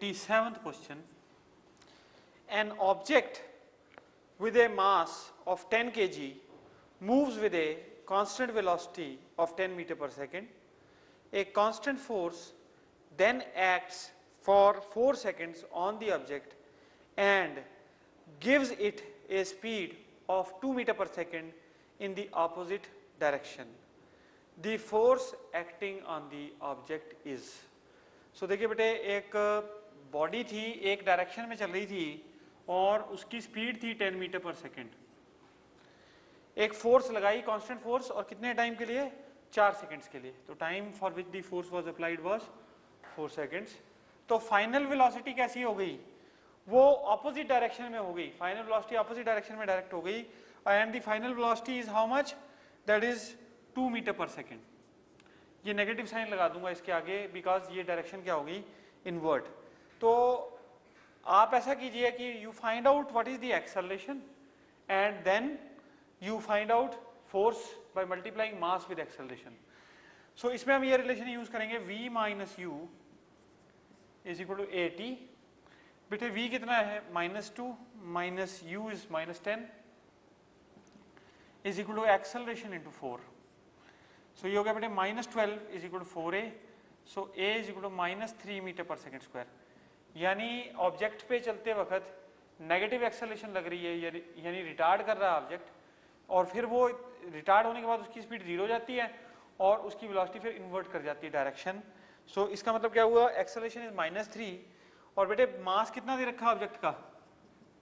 47th question. An object with a mass of 10 kg moves with a constant velocity of 10 meter per second. A constant force then acts for 4 seconds on the object and gives it a speed of 2 meter per second in the opposite direction. The force acting on the object is. So देखिए बेटे, एक body थी, एक direction में चल रही थी और उसकी स्पीड थी 10 मीटर पर सेकेंड. एक फोर्स लगाई, कांस्टेंट फोर्स, और कितने टाइम के लिए? 4 सेकेंड्स के लिए. तो time for which the force was applied was 4 seconds. तो फाइनल वेलोसिटी कैसी हो गई? वो ऑपोजिट डायरेक्शन में हो गई. फाइनल वेलोसिटी ऑपोजिट डायरेक्शन में डायरेक्ट हो गई. And the final velocity is how much? That is 2 metre per second. ये नेगेटिव साइन लगा दूंगा इसके आगे, बिकॉज ये डायरेक्शन क्या होगी? इनवर्ट. तो आप ऐसा कीजिए कि you find out what is the acceleration and then you find out force by multiplying mass with acceleration. So इसमें हम ये रिलेशन यूज करेंगे, v minus U is equal to A T. बेटे v कितना है? -2 minus U is -10 is equal to acceleration into 4. So ये हो गया बेटे -12 is equal to 4a. So a is equal to -3 metre per second square. यानी object पे चलते वक्त नेगेटिव एक्सेलरेशन लग रही है, यानी रिटार्ड कर रहा है ऑब्जेक्ट, और फिर वो रिटार्ड होने के बाद उसकी स्पीड 0 हो जाती है और उसकी वेलोसिटी फिर इन्वर्ट कर जाती है डायरेक्शन. सो इसका मतलब क्या हुआ? Acceleration is -3. और बेटे मास कितना दे रखा है ऑब्जेक्ट का?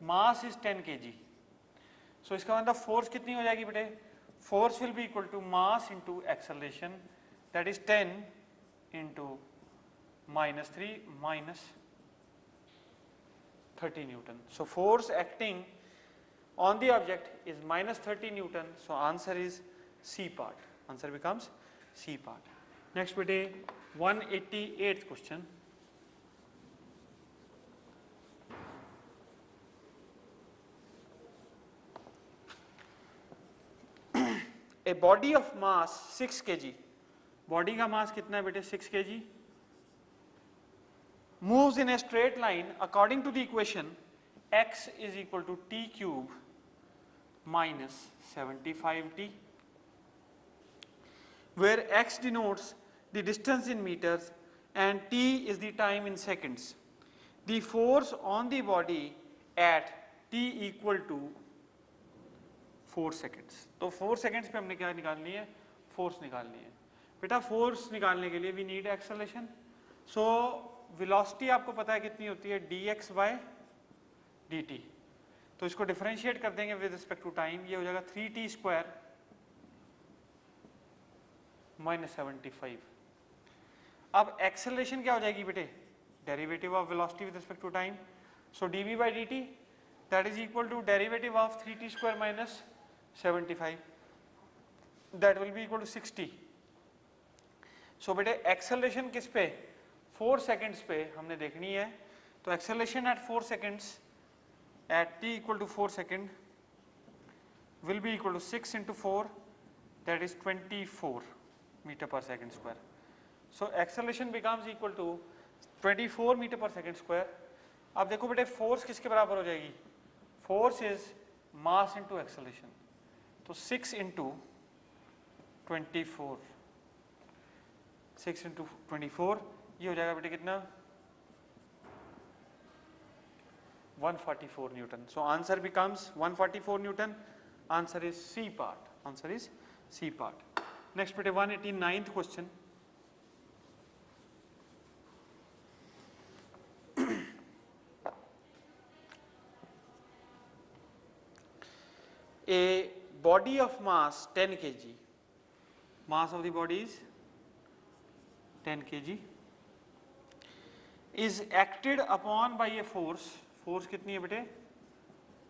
Mass is 10 kg. सो इसका मतलब फोर्स कितनी हो जाएगी बेटे? Force will be equal to mass into acceleration, that is 10 into -3 minus 30 Newton. So force acting on the object is -30 Newton. So answer is C part. Answer becomes C part. Next bete 188th question. A body of mass 6 kg. Body का mass कितना है बेटे? 6 kg. Moves in a straight line according to the equation x is equal to t cube minus 75t, where x denotes the distance in meters and t is the time in seconds. The force on the body at t equal to 4 seconds. तो 4 seconds पे हमने क्या निकालनी है? Force निकालनी है. बेटा force निकालने के लिए we need acceleration. So velocity आपको पता है कितनी होती है? dx by dt. तो इसको डिफरेंशिएट कर देंगे विद रिस्पेक्ट टू टाइम. ये हो जाएगा 3t स्क्वायर माइनस 75. अब एक्सेलरेशन क्या हो जाएगी बेटे? Derivative of velocity with respect to time. So dv by dt that is equal to derivative of 3t square minus 75, that will be equal to 60. So बेटे acceleration किस पे? 4 seconds पे हमने देखनी है. तो acceleration at 4 seconds at t equal to 4 second will be equal to 6 into 4, that is 24 meter per second square. So acceleration becomes equal to 24 meter per second square. अब देखो बेटे फोर्स किसके बराबर हो जाएगी? Force is mass into acceleration. तो 6 into 24, 6 into 24, ये हो जाएगा बेटे कितना? 144 newton. So answer becomes 144 newton. Answer is C part. Answer is C part. Next बेटे 189th question. A body of mass 10 kg, mass of the body is 10 kg, is acted upon by a force. Force कितनी है बेटे?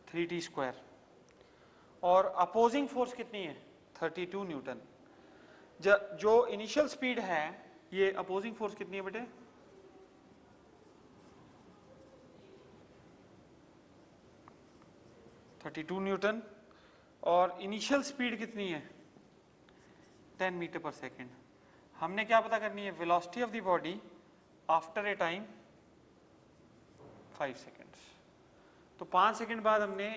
3t square. और opposing force कितनी है? 32 Newton. जो initial speed है, ये अपोजिंग फोर्स कितनी है बेटे? 32 न्यूटन. और इनिशियल स्पीड कितनी है? 10 मीटर पर सेकेंड. हमने क्या पता करनी है? Velocity of the body after a time 5 seconds. तो 5 सेकेंड बाद हमने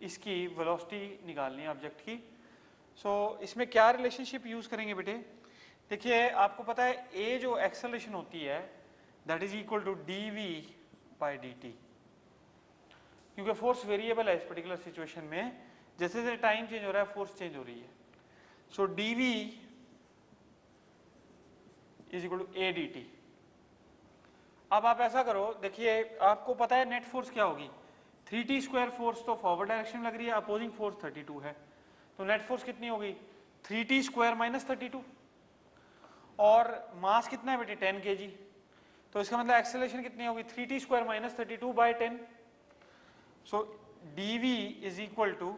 इसकी वेलोसिटी निकालनी है ऑब्जेक्ट की। सो इसमें क्या रिलेशनशिप यूज करेंगे बेटे? देखिए आपको पता है ए जो एक्सेलरेशन होती है that is equal to D V by D T, क्योंकि फोर्स वेरिएबल है इस पर्टिकुलर सिचुएशन में, जैसे जैसे टाइम चेंज हो रहा है फोर्स चेंज हो रही है। So D V is equal to A D T. अब आप ऐसा करो, देखिए आपको पता है नेट फोर्स क्या होगी, 3t स्क्वायर फोर्स तो फॉरवर्ड डायरेक्शन में लग रही है, अपोजिंग फोर्स 32 है, तो नेट फोर्स कितनी होगी 3t स्क्वायर माइनस 32, और मास कितना है बेटे 10 kg, तो इसका मतलब एक्सेलरेशन कितनी होगी 3t square minus 32 by 10। So dv is equal to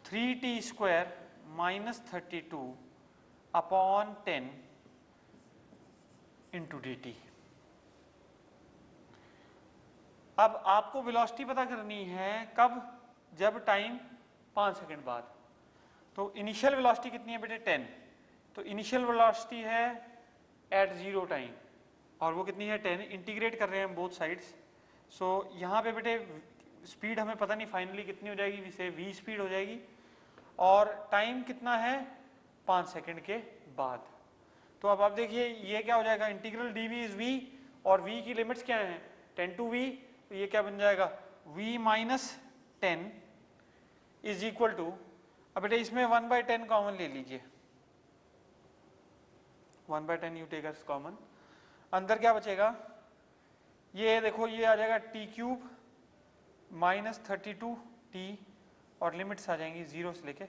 3t square minus 32 upon 10 into dt। अब आपको वेलोसिटी पता करनी है कब, जब टाइम 5 सेकंड बाद। तो इनिशियल वेलोसिटी कितनी है बेटे 10, तो इनिशियल वेलोसिटी है एट 0 टाइम, और वो कितनी है 10, इंटीग्रेट कर रहे हैं हम बोथ साइड्स। सो यहाँ पे बेटे स्पीड हमें पता नहीं फाइनली कितनी हो जाएगी, इसे v स्पीड हो जाएगी, और टाइम कितना है 5 सेकंड के बाद। तो अब आप देखिए ये क्या हो जाएगा, इंटीग्रल dv इज v, और v की लिमिट्स क्या हैं 10 टू v, तो ये क्या बन जाएगा v minus 10 is equal to, अब बेटे इसमें 1/10 कॉमन ले लीजिए, 1/10 यू टेक एज कॉमन, अंदर क्या बचेगा, ये देखो ये आ जाएगा t क्यूब माइनस 32t, और लिमिट्स आ जाएंगी 0 से लेके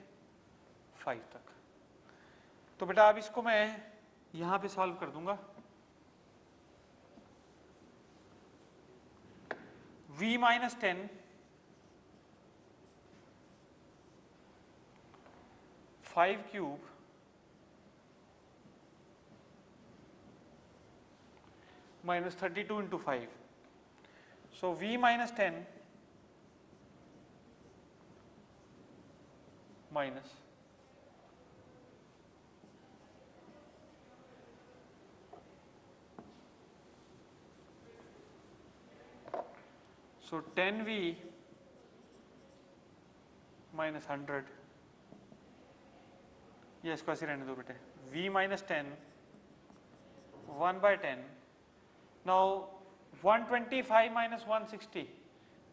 5 तक। तो बेटा अब इसको मैं यहां पे सॉल्व कर दूंगा, v minus 10 5 cube minus 32 into 5. So v minus 10 minus so 10v minus 100, ये इसको ऐसे रहने दो बेटे, v minus 10 1/10. Now 125 minus 160,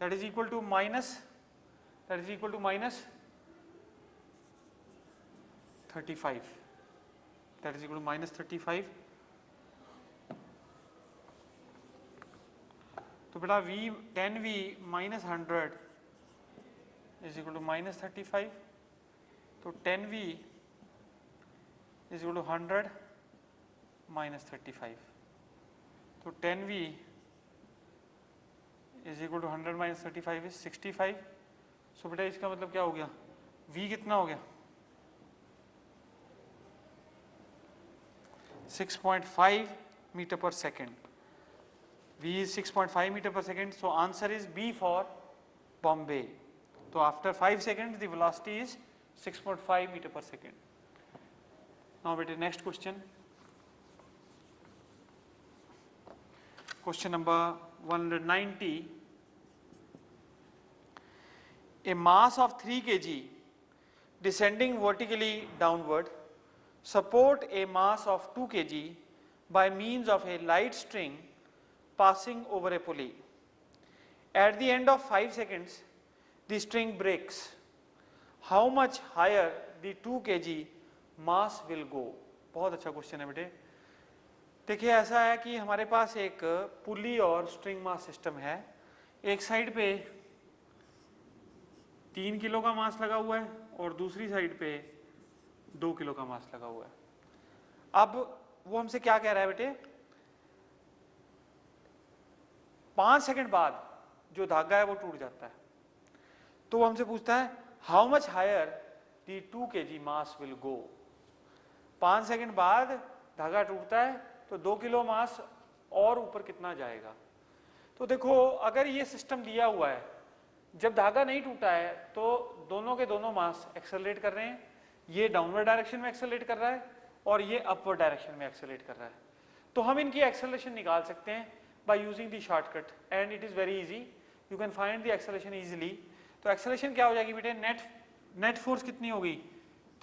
that is equal to minus 35, that is equal to minus 35. तो बेटा v 10v minus 100 is equal to minus 35, तो 10v is equal to 100 minus 35, तो 10v is equal to 100 minus 35 is 65. सो बेटा इसका मतलब क्या हो गया, v कितना हो गया 6.5 metre per second, v is 6.5 meter per second, so answer is B for Bombay. So after 5 seconds the velocity is 6.5 meter per second. Now beta next question, question number 190. A mass of 3 kg descending vertically downward support a mass of 2 kg by means of a light string passing over a pulley. At the end of 5 seconds the string breaks. How much higher the 2 kg mass will go? बहुत अच्छा question है बेटे। देखिए ऐसा है कि हमारे पास एक पुली और स्ट्रिंग मास सिस्टम है, एक साइड पे 3 किलो का मास लगा हुआ है और दूसरी साइड पे 2 किलो का मास लगा हुआ है। अब वो हमसे क्या कह रहा है बेटे, 5 सेकंड बाद जो धागा है वो टूट जाता है, तो वो हमसे पूछता है how much higher the 2 kg mass will go. 5 second बाद धागा टूटता है तो 2 किलो मास और ऊपर कितना जाएगा। तो देखो अगर ये सिस्टम दिया हुआ है, जब धागा नहीं टूटा है तो दोनों के दोनों मास एक्सेलरेट कर रहे हैं, ये डाउनवर्ड डायरेक्शन में एक्सेलरेट कर रहा है और ये अपवर्ड डायरेक्शन में एक्सेलरेट कर रहा है, तो हम इनकी एक्सेलरेशन निकाल सकते हैं by using the shortcut and it is very easy. You can find the acceleration easily. तो acceleration क्या हो जाएगी बेटे, net force कितनी होगी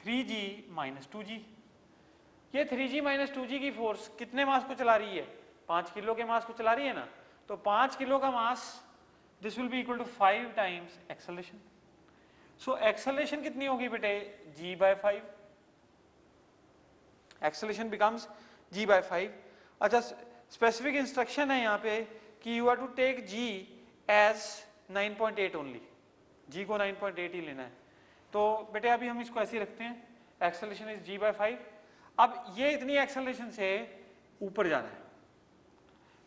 3g minus 2g. ये 3g minus 2g की फोर्स कितने मास को चला रही है, 5 किलो के मास को चला रही है ना, तो 5 किलो का मास this will be equal to 5 times acceleration. So acceleration कितनी होगी बेटे g by 5. Acceleration becomes g by 5. अच्छा स्पेसिफिक इंस्ट्रक्शन है यहाँ पे कि you are to take g as 9.8 only, g को 9.8 ही लेना है. तो बेटे अभी हम इसको ऐसे ही रखते हैं, एक्सेलरेशन इज g by 5. अब ये इतनी एक्सेलरेशन से ऊपर जाना है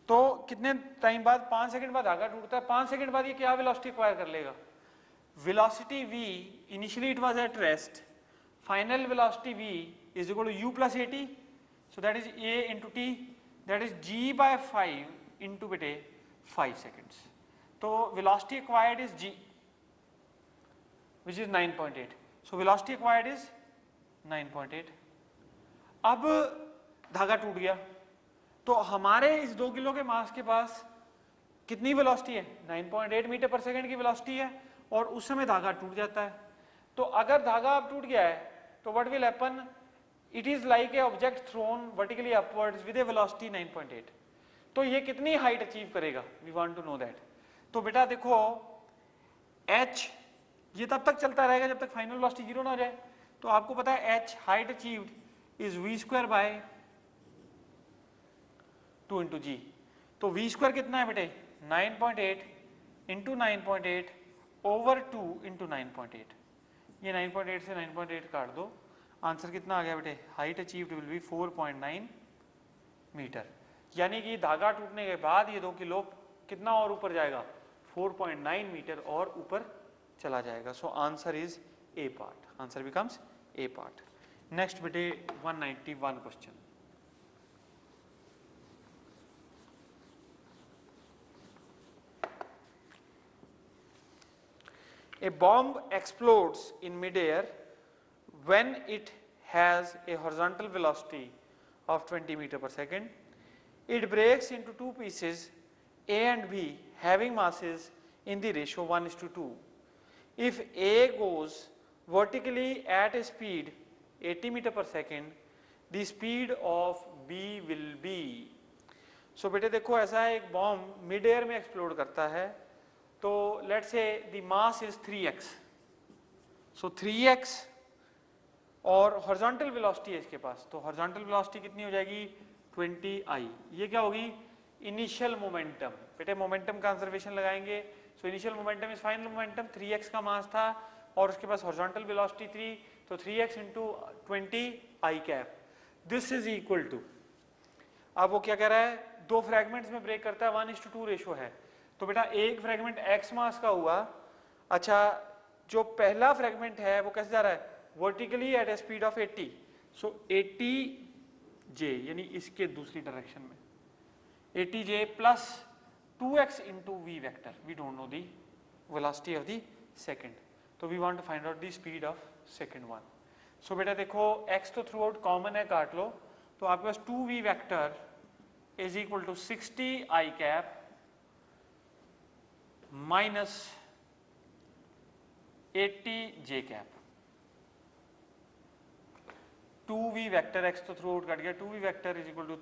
तो कितने टाइम बाद, 5 सेकंड बाद धागा टूटता है. 5 सेकंड बाद ये क्या वेलोसिटी एक्वायर कर लेगा, velocity v initially it was at rest, final velocity v is equal to u plus at, so that is a into t, that is g by 5 into bete 5 seconds. So velocity acquired is g, which is 9.8. So velocity acquired is 9.8. अब धागा टूट गया तो हमारे इस 2 kilo के मास के पास कितनी वेलोसिटी है, 9.8 मीटर पर सेकंड की वेलोसिटी है और उस समय धागा टूट जाता है. तो अगर धागा अब टूट गया है तो what will happen, it is like a object thrown vertically upwards with a velocity 9.8. तो ये कितनी हाइट अचीव करेगा, we want to know that. तो बेटा देखो h ये तब तक चलता रहेगा जब तक फाइनल वेलोसिटी 0 ना हो जाए. तो आपको पता है h height achieved is v square by 2 into G. तो v स्क्वायर कितना है बेटे 9.8 इंटू 9.8 ओवर 2 इंटू 9.8. ये 9.8 से 9.8 काट दो, आंसर कितना आ गया बेटे, height achieved will be 4.9 metre. यानी कि धागा टूटने के बाद ये 2 किलो कितना और ऊपर जाएगा, 4.9 मीटर और ऊपर चला जाएगा. सो answer is a part, answer becomes a part. Next बेटे 191 question. A bomb explodes in mid-air when it has a horizontal velocity of 20 meter per second. It breaks into 2 pieces A and B having masses in the ratio 1:2. If A goes vertically at a speed 80 meter per second, the speed of B will be. So बेटे देखो ऐसा है, एक bomb mid air में explode करता है तो let's say the mass is 3x. So 3x और हॉरिजॉन्टल वेलोसिटी है इसके पास, तो हॉरिजॉन्टल वेलोसिटी कितनी हो जाएगी 20i. ये क्या होगी, इनिशियल मोमेंटम. बेटे मोमेंटम कंजर्वेशन लगाएंगे. So initial momentum is final momentum, 3x का मास था और उसके पास हॉरिजॉन्टल वेलोसिटी 3, तो 3x into 20i cap. This is equal to, अब वो क्या कह रहा है, 2 फ्रैगमेंट्स में ब्रेक करता है, 1:2 रेशो है. तो बेटा एक फ्रैगमेंट x मास का हुआ. अच्छा जो पहला फ्रैगमेंट है वो कैसे जा रहा है, vertically at a speed of 80. So 80j यानी इसके दूसरी डायरेक्शन में 80j plus 2x into V vector. We don't know the velocity of the second, तो we want to find out the speed of second one. So बेटा देखो x तो through out common है, काट लो. तो आपके पास 2v vector is equal to 60i cap minus 80j cap. 2v vector x तो थ्रू आउट कट गया, 2v vector is equal to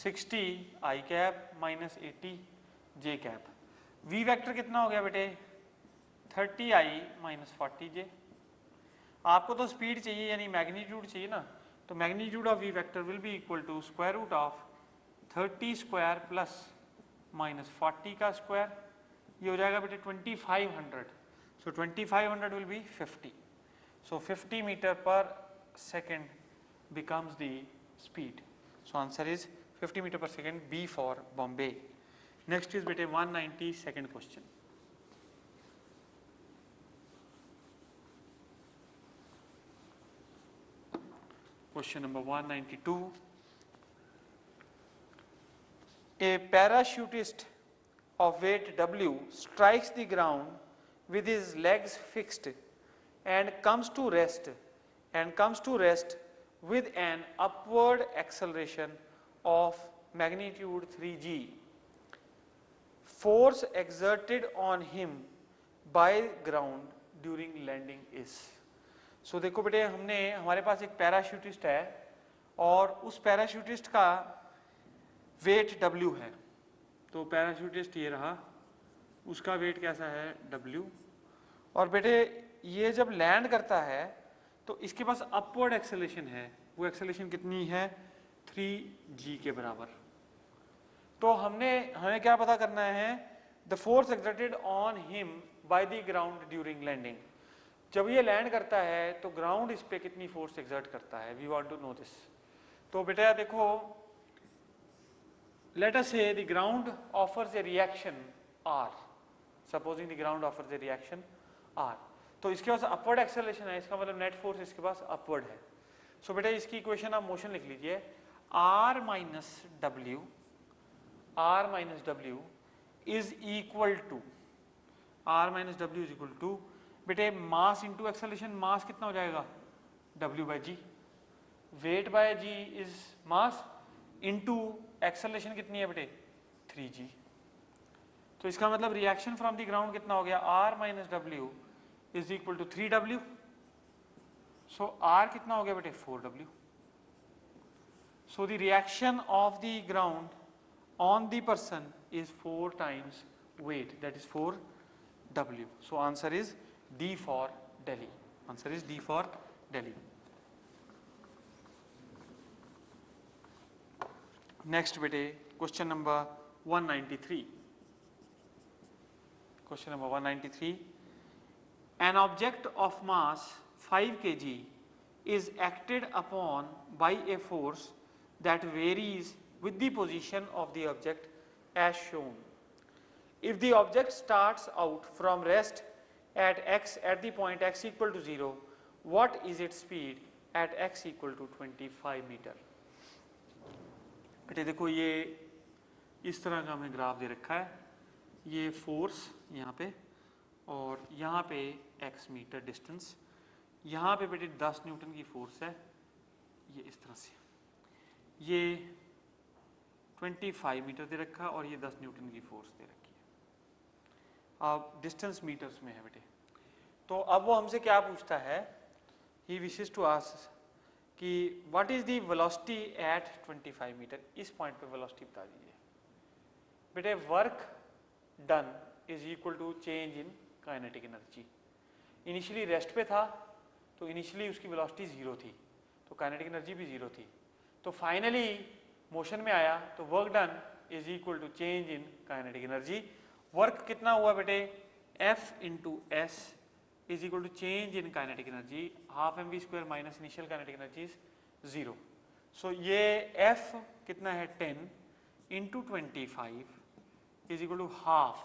60i cap minus 80j cap. v vector कितना हो गया बेटे 30i माइनस 40j. आपको तो speed चाहिए यानी मैग्नीट्यूड चाहिए ना, तो magnitude of v vector will be equal to square root of 30 square plus minus 40 का स्क्वायर. ये हो जाएगा बेटे 2500. So 2500 will be 50. So 50 metre per second becomes the speed. So answer is 50 meter per second, B for Bombay. Next is beta 192nd question. Question number 192. A parachutist of weight W strikes the ground with his legs fixed and comes to rest with an upward acceleration of magnitude 3g. force exerted on him by ground during landing is. सो देखो बेटे, हमने हमारे पास एक parachutist है और उस parachutist का wait W है। तो पैराशूटिस्ट ये रहा, उसका वेट कैसा है W। और बेटे ये जब लैंड करता है तो इसके पास अपवर्ड एक्सेलेरेशन है, वो एक्सेलेरेशन कितनी है 3g के बराबर। तो हमें क्या पता करना है, the force exerted on him by the ground during landing. जब ये लैंड करता है तो ग्राउंड इस पे कितनी फोर्स एक्सर्ट करता है, we want to know this. तो बेटा देखो, let us say the ground offers a reaction R, supposing the ground offers a reaction R, तो इसके पास अपवर्ड एक्सेलरेशन है, इसका मतलब नेट फोर्स इसके पास अपवर्ड है। सो बेटा इसकी इक्वेशन आप मोशन लिख लीजिए, R minus W is equal to बेटे मास इंटू एक्सेलरेशन, मास कितना हो जाएगा W by G, weight by G is mass into acceleration कितनी है बेटे 3g। तो इसका मतलब रिएक्शन फ्रॉम द ग्राउंड कितना हो गया, R minus W is equal to 3W। So R कितना हो गया बेटे 4W। So the reaction of the ground on the person is 4 times weight, that is 4W। So answer is D for Delhi. Answer is D for Delhi. Next bete, question number 193. Question number 193. An object of mass 5 kg is acted upon by a force that varies with the position of the object as shown. If the object starts out from rest at the point x equal to 0, what is its speed at x equal to 25 meter? बेटे देखो, ये इस तरह का हमें graph दे रखा है, ये फोर्स यहाँ पे और यहाँ पे x मीटर डिस्टेंस, यहाँ पे बेटे 10 न्यूटन की फोर्स है, ये इस तरह से, ये 25 मीटर दे रखा और ये 10 न्यूटन की फोर्स दे रखी है। अब डिस्टेंस मीटर्स में है बेटे। तो अब वो हमसे क्या पूछता है, ही विशेस टू आस्क कि what is the velocity at 25 metre, इस पॉइंट पे वेलोसिटी बता दीजिए। बेटे work done is equal to change in kinetic energy. Initially rest पे था तो इनिशियली उसकी वेलोसिटी 0 थी, तो काइनेटिक एनर्जी भी 0 थी। तो फाइनली मोशन में आया तो work done is equal to change in kinetic energy. Work कितना हुआ बेटे, F into S is equal to change in kinetic energy, half mv square minus initial kinetic energy is 0। So ये F कितना है 10 into 25 is equal to half.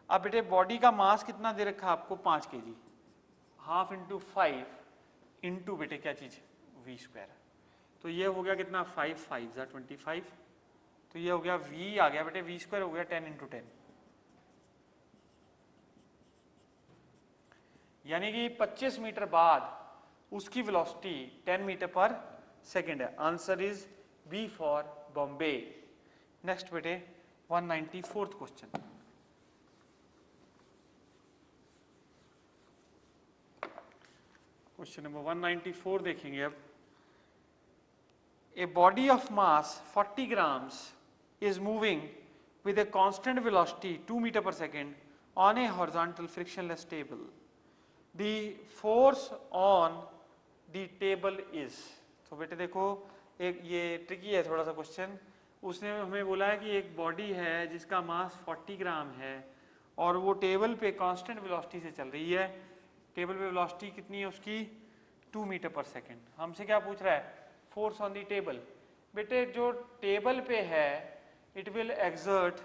अब बेटे body का मास कितना दे रखा आपको 5 kg, हाफ इंटू 5 इंटू बेटे क्या चीज v स्क्वायर। तो ये हो गया कितना 5 5 25, तो ये हो गया v आ गया बेटे, v स्क्वायर हो गया 10 इंटू 10, यानी कि 25 मीटर बाद उसकी वेलोसिटी 10 मीटर पर सेकेंड है। Answer is B for Bombay. Next बेटे 194th क्वेश्चन। क्वेश्चन नंबर 194 देखेंगे अब। A body of mass 40 grams is moving with a constant velocity 2 meter per second on a horizontal frictionless table. The force on the table is, तो बेटे देखो एक ये tricky है थोड़ा सा क्वेश्चन। उसने हमें बोला है कि एक बॉडी है जिसका मास 40 ग्राम है और वो टेबल पे कांस्टेंट वेलोसिटी से चल रही है। टेबल पे वेलोसिटी कितनी है उसकी 2 मीटर पर सेकेंड। हमसे क्या पूछ रहा है, फोर्स ऑन दी टेबल। बेटे जो टेबल पे है it will exert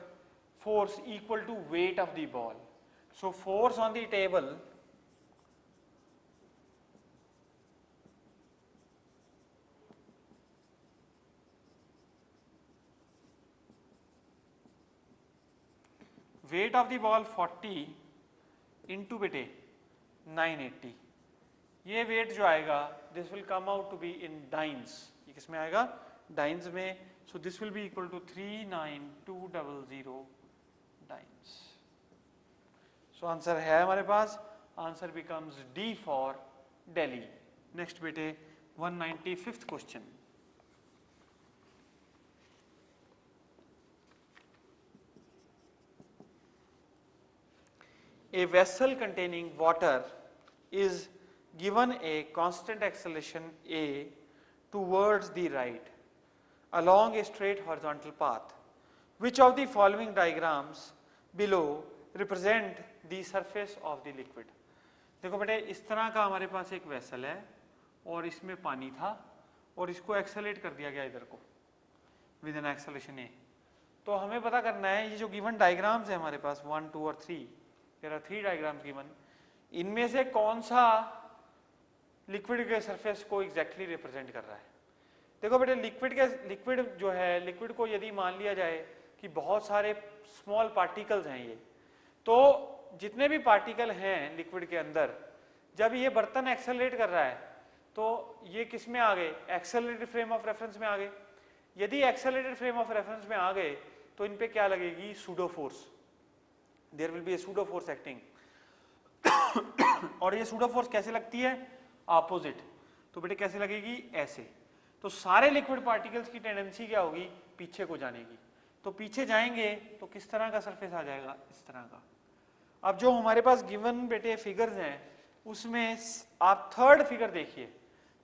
force equal to weight of the ball. So force on the table weight of the ball 40 into बेटे 980, ये वेट जो आएगा this will come out to be in dynes. ये किस में आएगा, डाइन्स में। So this will be equal to 39200 times. So answer है हमारे पास, answer becomes D for Delhi. Next बेटे 195th question. A vessel containing water is given a constant acceleration A towards the right along a straight horizontal path. Which of the following diagrams below represent the surface of the liquid? देखो बेटे इस तरह का हमारे पास एक vessel है और इसमें पानी था और इसको एक्सेलरेट कर दिया गया इधर को विद एन एक्सेलरेशन ए. तो हमें पता करना है ये जो गिवन डायग्राम्स है हमारे पास 1, 2 और 3, देयर आर 3 डायग्राम्स गिवन, इनमें से कौन सा लिक्विड के सरफेस को एग्जैक्टली रिप्रेजेंट कर रहा है. देखो बेटे लिक्विड जो है, लिक्विड को यदि मान लिया जाए कि बहुत सारे स्मॉल पार्टिकल्स हैं ये, तो जितने भी पार्टिकल हैं लिक्विड के अंदर, जब ये बर्तन एक्सेलरेट कर रहा है तो ये किस में आ गए, एक्सेलरेटेड फ्रेम ऑफ रेफरेंस में आ गए. यदि एक्सेलरेटेड फ्रेम ऑफ रेफरेंस में आ गए तो इन पे क्या लगेगी, pseudo force, there will be a pseudo force acting. और ये सूडो फोर्स कैसे लगती है, ऑपोजिट. तो बेटे कैसे लगेगी, ऐसे. तो सारे लिक्विड पार्टिकल्स की टेंडेंसी क्या होगी, पीछे को जाने की. तो पीछे जाएंगे तो किस तरह का सरफेस आ जाएगा, इस तरह का. अब जो हमारे पास गिवन बेटे फिगर्स हैं उसमें आप थर्ड फिगर देखिए,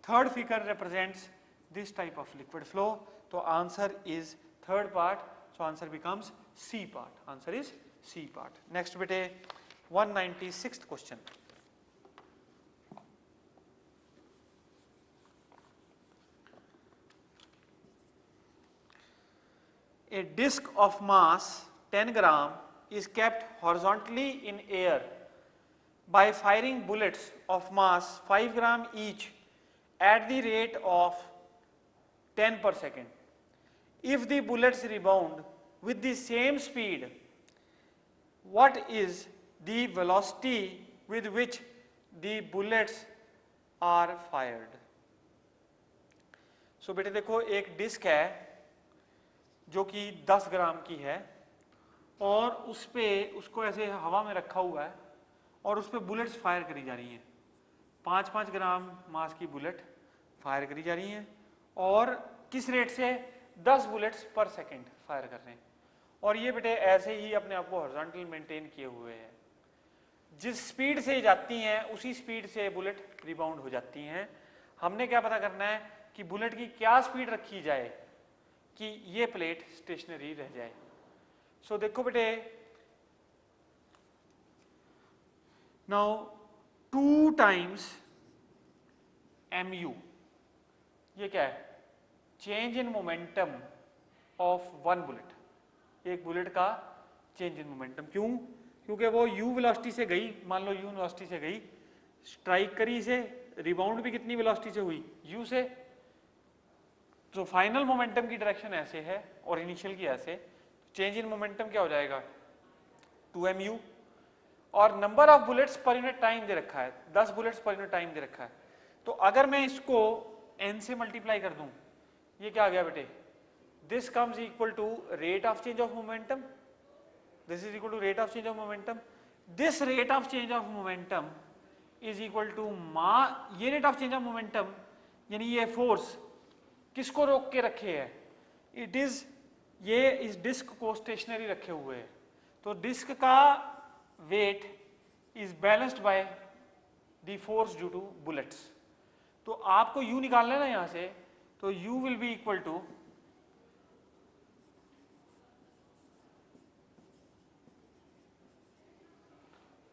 third figure represents this type of liquid flow. तो answer is third part. So answer becomes C part, answer is C part. Next बेटे 196th question. A disc of mass 10 gram is kept horizontally in air by firing bullets of mass 5 gram each at the rate of 10 per second. If the bullets rebound with the same speed, what is the velocity with which the bullets are fired? So बेटे देखो एक disc है जो कि 10 ग्राम की है और उस पे उसको ऐसे हवा में रखा हुआ है और उस पे बुलेट्स फायर करी जा रही हैं. 5-5 ग्राम मास की बुलेट फायर करी जा रही हैं और किस रेट से, 10 बुलेट्स पर सेकंड फायर कर रहे हैं. और ये बेटे ऐसे ही अपने आप को हॉरिजॉन्टल मेंटेन किए हुए हैं. जिस स्पीड से जाती हैं उसी स्पीड से बुलेट रिबाउंड हो जाती हैं. हमने क्या पता करना है कि बुलेट की क्या स्पीड रखी जाए कि ये प्लेट स्टेशनरी रह जाए. सो देखो बेटे नाउ 2 times mu, ये क्या है, change in momentum of one bullet. एक बुलेट का चेंज इन मोमेंटम. क्यों, क्योंकि वो u वेलोसिटी से गई, मान लो u वेलोसिटी से गई, स्ट्राइक करी इसे, रिबाउंड भी कितनी वेलोसिटी से हुई, u से. तो फाइनल मोमेंटम की डायरेक्शन ऐसे है और इनिशियल की ऐसे. चेंज इन मोमेंटम क्या हो जाएगा, 2mu. और नंबर ऑफ बुलेट्स पर यूनिट टाइम दे रखा है, 10 बुलेट्स पर यूनिट टाइम दे रखा है. तो अगर मैं इसको n से मल्टीप्लाई कर दूं, ये क्या आ गया बेटे, this comes equal to rate of change of momentum, this is equal to rate of change of momentum. This rate of change of momentum is equal to ये rate of change of momentum यानी ये force किसको रोक के रखे है, it is ये इस डिस्क को स्टेशनरी रखे हुए है. तो डिस्क का weight is balanced by the force due to bullets. तो आपको u निकालना है ना यहां से, तो u will be equal to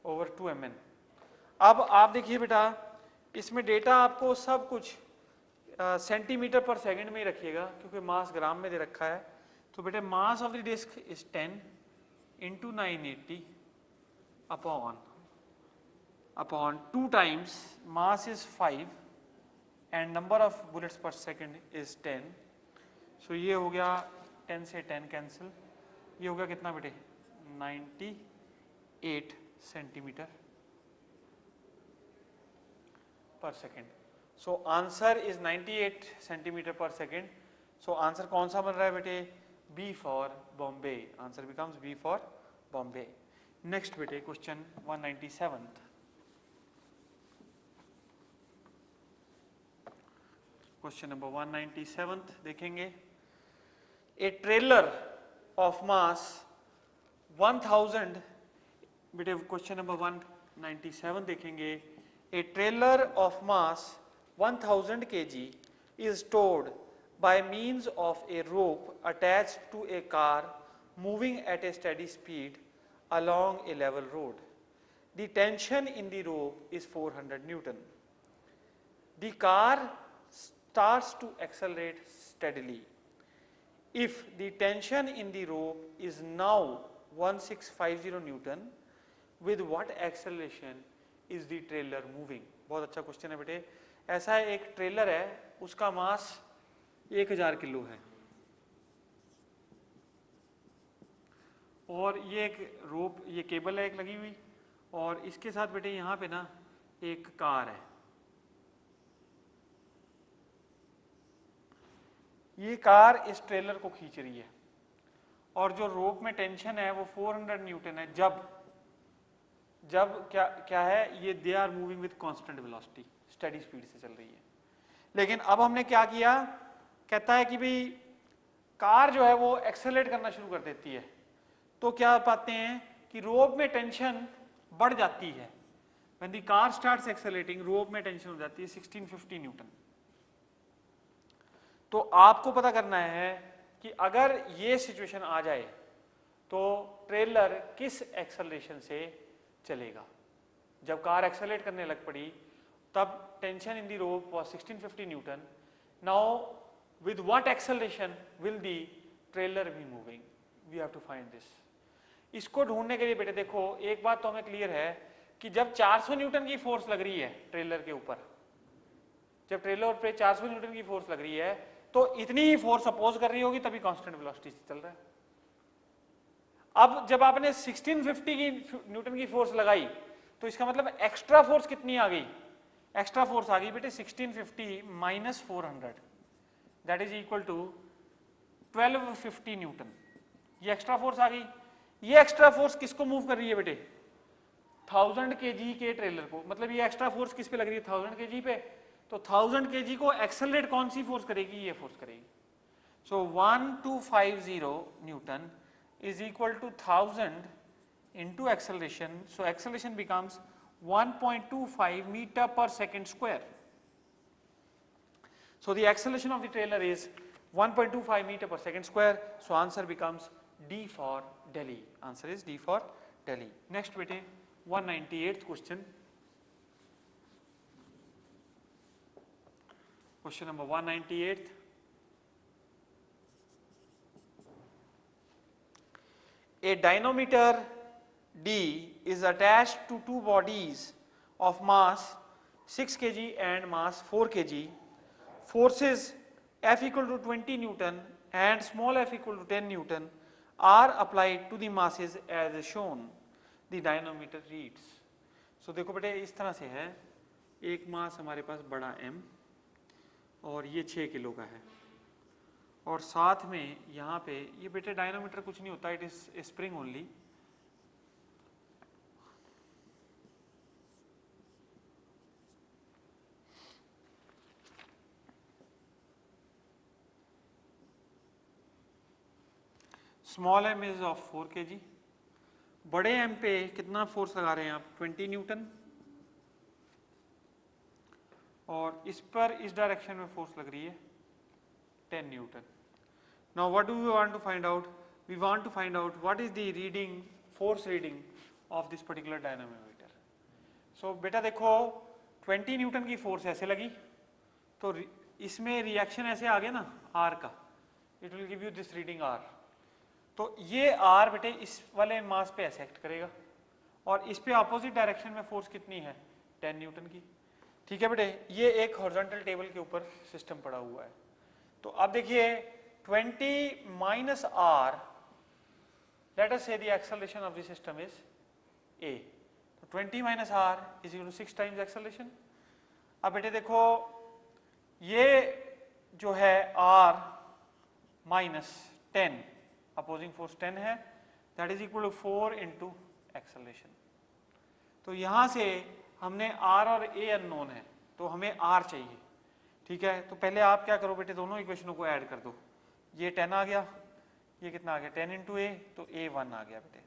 over 2mn. अब आप देखिए बेटा इसमें डेटा आपको सब कुछ सेंटीमीटर पर सेकंड में ही रखिएगा क्योंकि मास ग्राम में दे रखा है. तो बेटे mass of the disc is 10 into 980 upon 2 times mass is 5 and number of bullets per second is 10. so ये हो गया 10 से 10 कैंसिल, ये हो गया कितना बेटे 98 centimetre per second. So answer is 98 centimetre per second. So answer कौन सा बन रहा है बेटे, B for Bombay. Answer becomes B for Bombay. Next बेटे क्वेश्चन 197। क्वेश्चन नंबर 197 देखेंगे। ए ट्रेलर ऑफ मास 1000, बेटे क्वेश्चन नंबर 197 देखेंगे। A trailer of mass 1000 kg is towed by means of a rope attached to a car moving at a steady speed along a level road. The tension in the rope is 400 Newton. The car starts to accelerate steadily. If the tension in the rope is now 1650 Newton, with what acceleration is the trailer moving? बहुत अच्छा question है बेटे। ऐसा एक trailer है, उसका मास 1000 kilo है और ये एक रोप, ये केबल है एक लगी हुई, और इसके साथ बेटे यहाँ पे ना एक कार है। ये कार इस ट्रेलर को खींच रही है और जो रोप में टेंशन है वो 400 न्यूटन है। जब क्या है, ये they are moving with constant velocity, steady speed से चल रही है। लेकिन अब हमने क्या किया, कहता है कि भाई कार जो है वो एक्सेलरेट करना शुरू कर देती है, तो क्या पाते हैं कि रोप में टेंशन बढ़ जाती है। When the car starts accelerating, rope में टेंशन हो जाती है 1650 न्यूटन। तो आपको पता करना है कि अगर ये सिचुएशन आ जाए तो ट्रेलर किस एक्सेलरेशन से चलेगा। जब कार एक्सेलरेट करने लग पड़ी तब tension in the rope was 1650 newton. Now with what acceleration will the trailer be moving, we have to find this. इसको ढूंढने के लिए बेटे देखो, एक बात तो हमें क्लियर है कि जब 400 न्यूटन की फोर्स लग रही है ट्रेलर के ऊपर, जब ट्रेलर पे 400 न्यूटन की फोर्स लग रही है तो इतनी ही फोर्स अपोज कर रही होगी, तभी कांस्टेंट वेलोसिटी से चल रहा है। अब जब आपने 1650 की न्यूटन की फोर्स लगाई तो इसका मतलब एक्स्ट्रा फोर्स कितनी आ गई, एक्स्ट्रा फोर्स आ गई बेटे 1650 minus 400, that is equal to 1250 newton. ये एक्स्ट्रा फोर्स आ गई। ये एक्स्ट्रा फोर्स किसको मूव कर रही है बेटे, 1000 kg के ट्रेलर को। मतलब ये एक्स्ट्रा फोर्स किस पे लग रही है, 1000 kg पे। तो 1000 kg को एक्सेलरेट कौन सी फोर्स करेगी, ये फोर्स करेगी। सो 1250 Newton is equal to 1000 into acceleration. So acceleration becomes 1.25 meter per second square. So the acceleration of the trailer is 1.25 meter per second square. So answer becomes D for Delhi. Answer is D for Delhi. Next bete 198th question. Question number 198. A dynamometer D is attached to two bodies of mass 6 kg and mass 4 kg. Forces F equal to 20 Newton and small f equal to 10 Newton are applied to the masses as shown. The dynamometer reads. So देखो बेटे इस तरह से है, एक मास हमारे पास बड़ा M और ये 6 किलो का है, और साथ में यहाँ पे ये बेटे डायनामीटर कुछ नहीं होता, it is spring only. Small M is of 4 kg। बड़े एम पे कितना फोर्स लगा रहे हैं आप, 20 न्यूटन, और इस पर इस डायरेक्शन में फोर्स लग रही है 10 Newton. Now what do we want to find out? We want to find out what is the reading, force reading of this particular dynamometer. So बेटा देखो 20 न्यूटन की फोर्स ऐसे लगी, तो इसमें रिएक्शन ऐसे आ गया ना R का, it will give you this reading R. तो ये R बेटे इस वाले मास पे ऐसे एक्ट करेगा, और इस पे अपोजिट डायरेक्शन में फोर्स कितनी है, 10 न्यूटन की। ठीक है बेटे, ये एक हॉरिजॉन्टल टेबल के ऊपर सिस्टम पड़ा हुआ है। तो अब देखिए 20 minus R, let us say the acceleration of the system is A. So 20 minus R is equal to 6 times acceleration. अब बेटे देखो ये जो है R minus 10, opposing force 10 है, that is equal to 4 into acceleration. तो यहां से हमने r और a अननोन है, तो हमें r चाहिए, ठीक है। तो पहले आप क्या करो बेटे, दोनों इक्वेशनों को ऐड कर दो। ये 10 आ गया, ये कितना आ गया 10 इंटू ए, तो a 1 आ गया बेटे।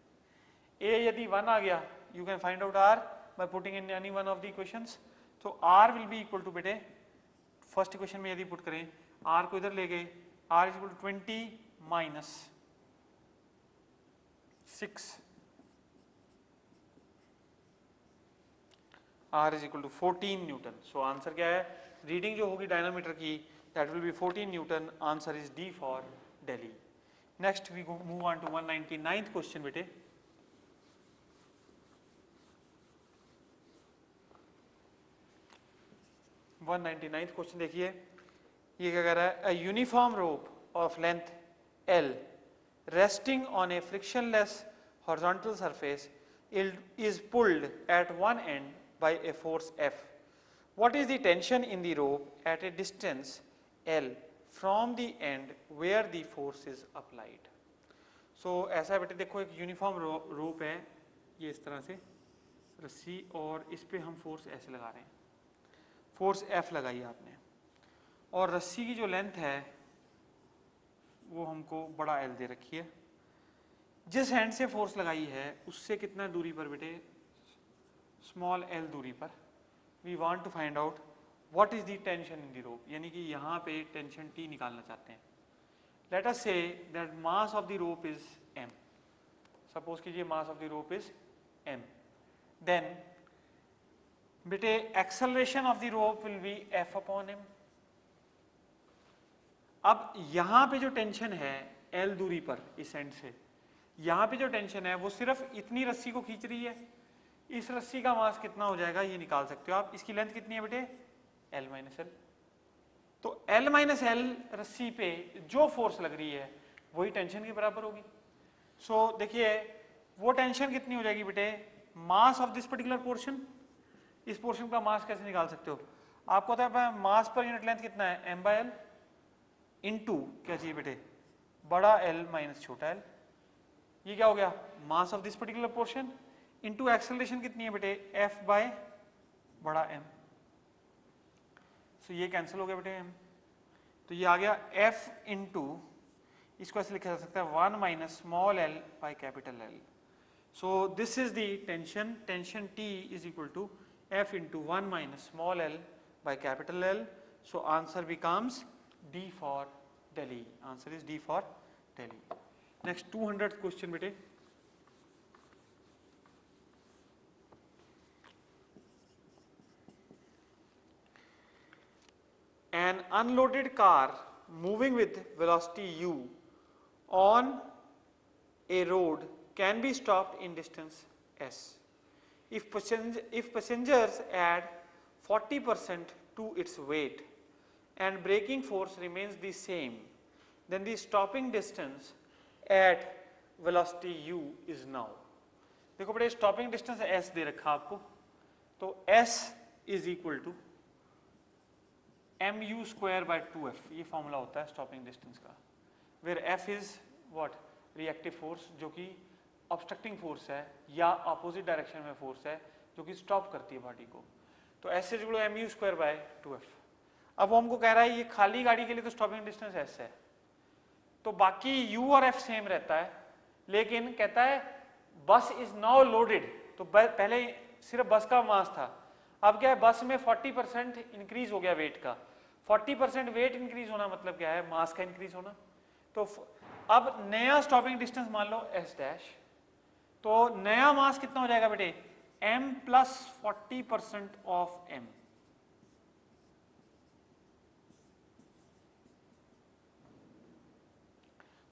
a यदि 1 आ गया, you can find out r by putting in any one of the equations. तो r will be equal to बेटे, फर्स्ट इक्वेशन में यदि पुट करें, r को इधर ले गए, r is equal to 20 minus 6, R is equal to 14 newton. So answer क्या है, रीडिंग जो होगी डायनामीटर की, that will be 14 newton. Answer is D for Delhi. Next we move on to 199th question बेटे। वन 199th क्वेश्चन देखिए, ये क्या कह रहा है, a uniform rope of length L resting on a frictionless horizontal surface is pulled at one end by a force F. What is the tension in the rope at a distance L from the end where the force is applied? So ऐसा बेटे देखो, एक uniform rope है, ये इस तरह से रस्सी, और इस पे हम फोर्स ऐसे लगा रहे हैं, फोर्स F लगाई आपने, और रस्सी की जो लेंथ है वो हमको बड़ा L दे रखी है। जिस हैंड से फोर्स लगाई है उससे कितना दूरी पर बेटे, स्मॉल l दूरी पर, we want to find out what is the tension in the rope, यानी कि यहाँ पे टेंशन T निकालना चाहते हैं। Let us say that mass of the rope is m, suppose कीजिए mass of the rope is m, then बेटे acceleration of the rope will be F upon m। अब यहाँ पे जो टेंशन है L दूरी पर इस एंड से, यहाँ पे जो टेंशन है वो सिर्फ इतनी रस्सी को खींच रही है, इस रस्सी का मास कितना हो जाएगा ये निकाल सकते हो आप। इसकी लेंथ कितनी है बेटे, L माइनस एल। तो L माइनस एल रस्सी पे जो फोर्स लग रही है वही टेंशन के बराबर होगी। सो देखिए वो टेंशन कितनी हो जाएगी बेटे, mass of this particular portion, इस पोर्शन का मास कैसे निकाल सकते हो, आपको पता है मास पर यूनिट लेंथ कितना है, m बाय एल इंटू क्या चाहिए बेटे, बड़ा L माइनस छोटा l। ये क्या हो गया, मास of this particular portion into acceleration कितनी है बेटे, F बाय बड़ा M। सो ये कैंसिल हो गया बेटे M, तो ये आ गया F इंटू, इसको ऐसे लिखा जा सकता है 1 minus small l by capital L। So this is the tension, tension T is equal to F into 1 minus small l by capital L। So answer becomes D for Delhi. Answer is D for Delhi. Next 200th question बेटे। An unloaded car moving with velocity u on a road can be stopped in distance s. If passengers add 40% to its weight and braking force remains the same, then the stopping distance at velocity u is now. देखो बेटे stopping distance s दे रखा आपको, तो s is equal to mu square by 2f, ये formula होता है stopping distance का, where f is what, reactive force जो कि ऑब्स्ट्रक्टिंग फोर्स है या अपोजिट डायरेक्शन में फोर्स है जो कि स्टॉप करती है बॉडी को। तो s is equal to mu square by 2f। अब वो हमको कह रहा है ये खाली गाड़ी के लिए तो स्टॉपिंग डिस्टेंस s है, तो बाकी u और f सेम रहता है, लेकिन कहता है बस इज नाउ लोडेड, तो पहले सिर्फ बस का मास था, अब क्या है बस में 40% इंक्रीज हो गया वेट का। 40% वेट इंक्रीज होना मतलब क्या है, मास का इंक्रीज होना। तो अब नया स्टॉपिंग डिस्टेंस मान लो s डैश, तो नया मास कितना हो जाएगा बेटे, m plus 40% of m।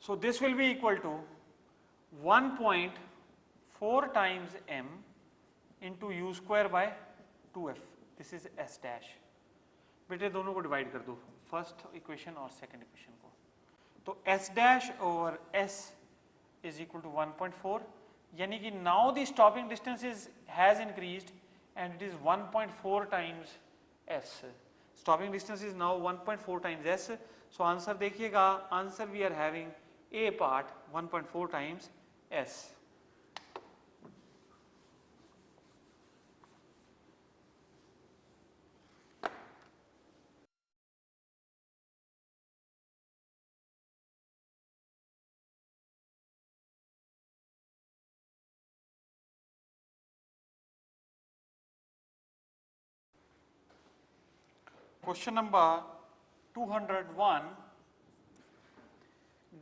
So this will be equal to 1.4 times m into u square by 2f. This is s dash. बेटे दोनों को डिवाइड कर दो, फर्स्ट इक्वेशन और सेकंड इक्वेशन को। तो s dash over s is equal to 1.4, यानी कि now the stopping distance has increased and it is 1.4 times s. Stopping distance is now 1.4 times s. So answer देखिएगा, answer we are having A part 1.4 times S. Question number 201.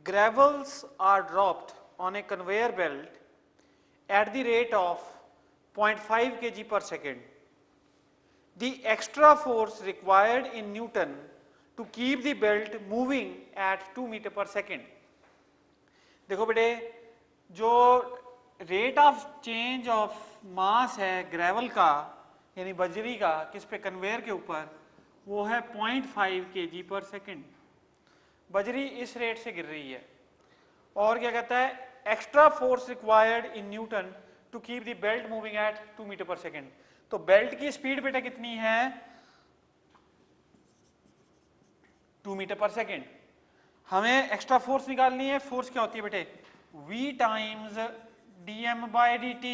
Gravels are dropped on a conveyor belt at the rate of 0.5 kg per second. The extra force required in Newton to keep the belt moving at 2 meter per second. देखो बेटे, जो rate of change of mass है gravel का यानी बजरी का किस पे, कन्वेयर के ऊपर, वो है 0.5 kg पर सेकेंड. बजरी इस रेट से गिर रही है और क्या कहता है, extra force required in newton to keep the belt moving at 2 metre per second. तो बेल्ट की स्पीड बेटा कितनी है, 2 मीटर पर सेकेंड. हमें एक्स्ट्रा फोर्स निकालनी है. फोर्स क्या होती है बेटे, V times dm by dt,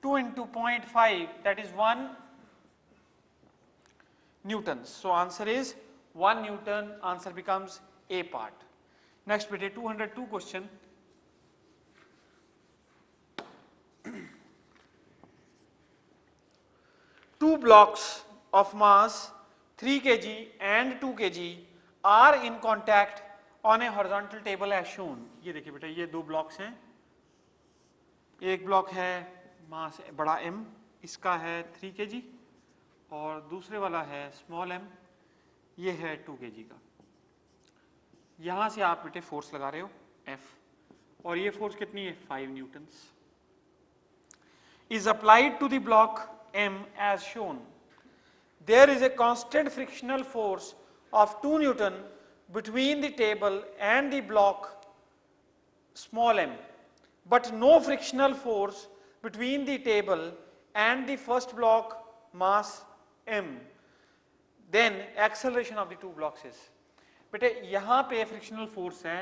2 into 0.5, that is 1 newtons. So answer is 1 Newton. Answer becomes A part. Next bit 202 question. Two blocks of mass 3 kg and 2 kg are in contact on a horizontal table as shown. ये देखिए बेटा, ये दो blocks हैं. एक block है मास बड़ा M, इसका है 3 kg, और दूसरे वाला है स्मॉल m, ये है 2 kg का. यहां से आप बेटे फोर्स लगा रहे हो F, और ये फोर्स कितनी है, 5 Newton's. is applied to the block M as shown. There is a constant frictional force of 2 Newton between the table and the block small m, but no frictional force between the table and the first block mass m. Then acceleration of the two blocks is. बेटे यहाँ पे frictional force है,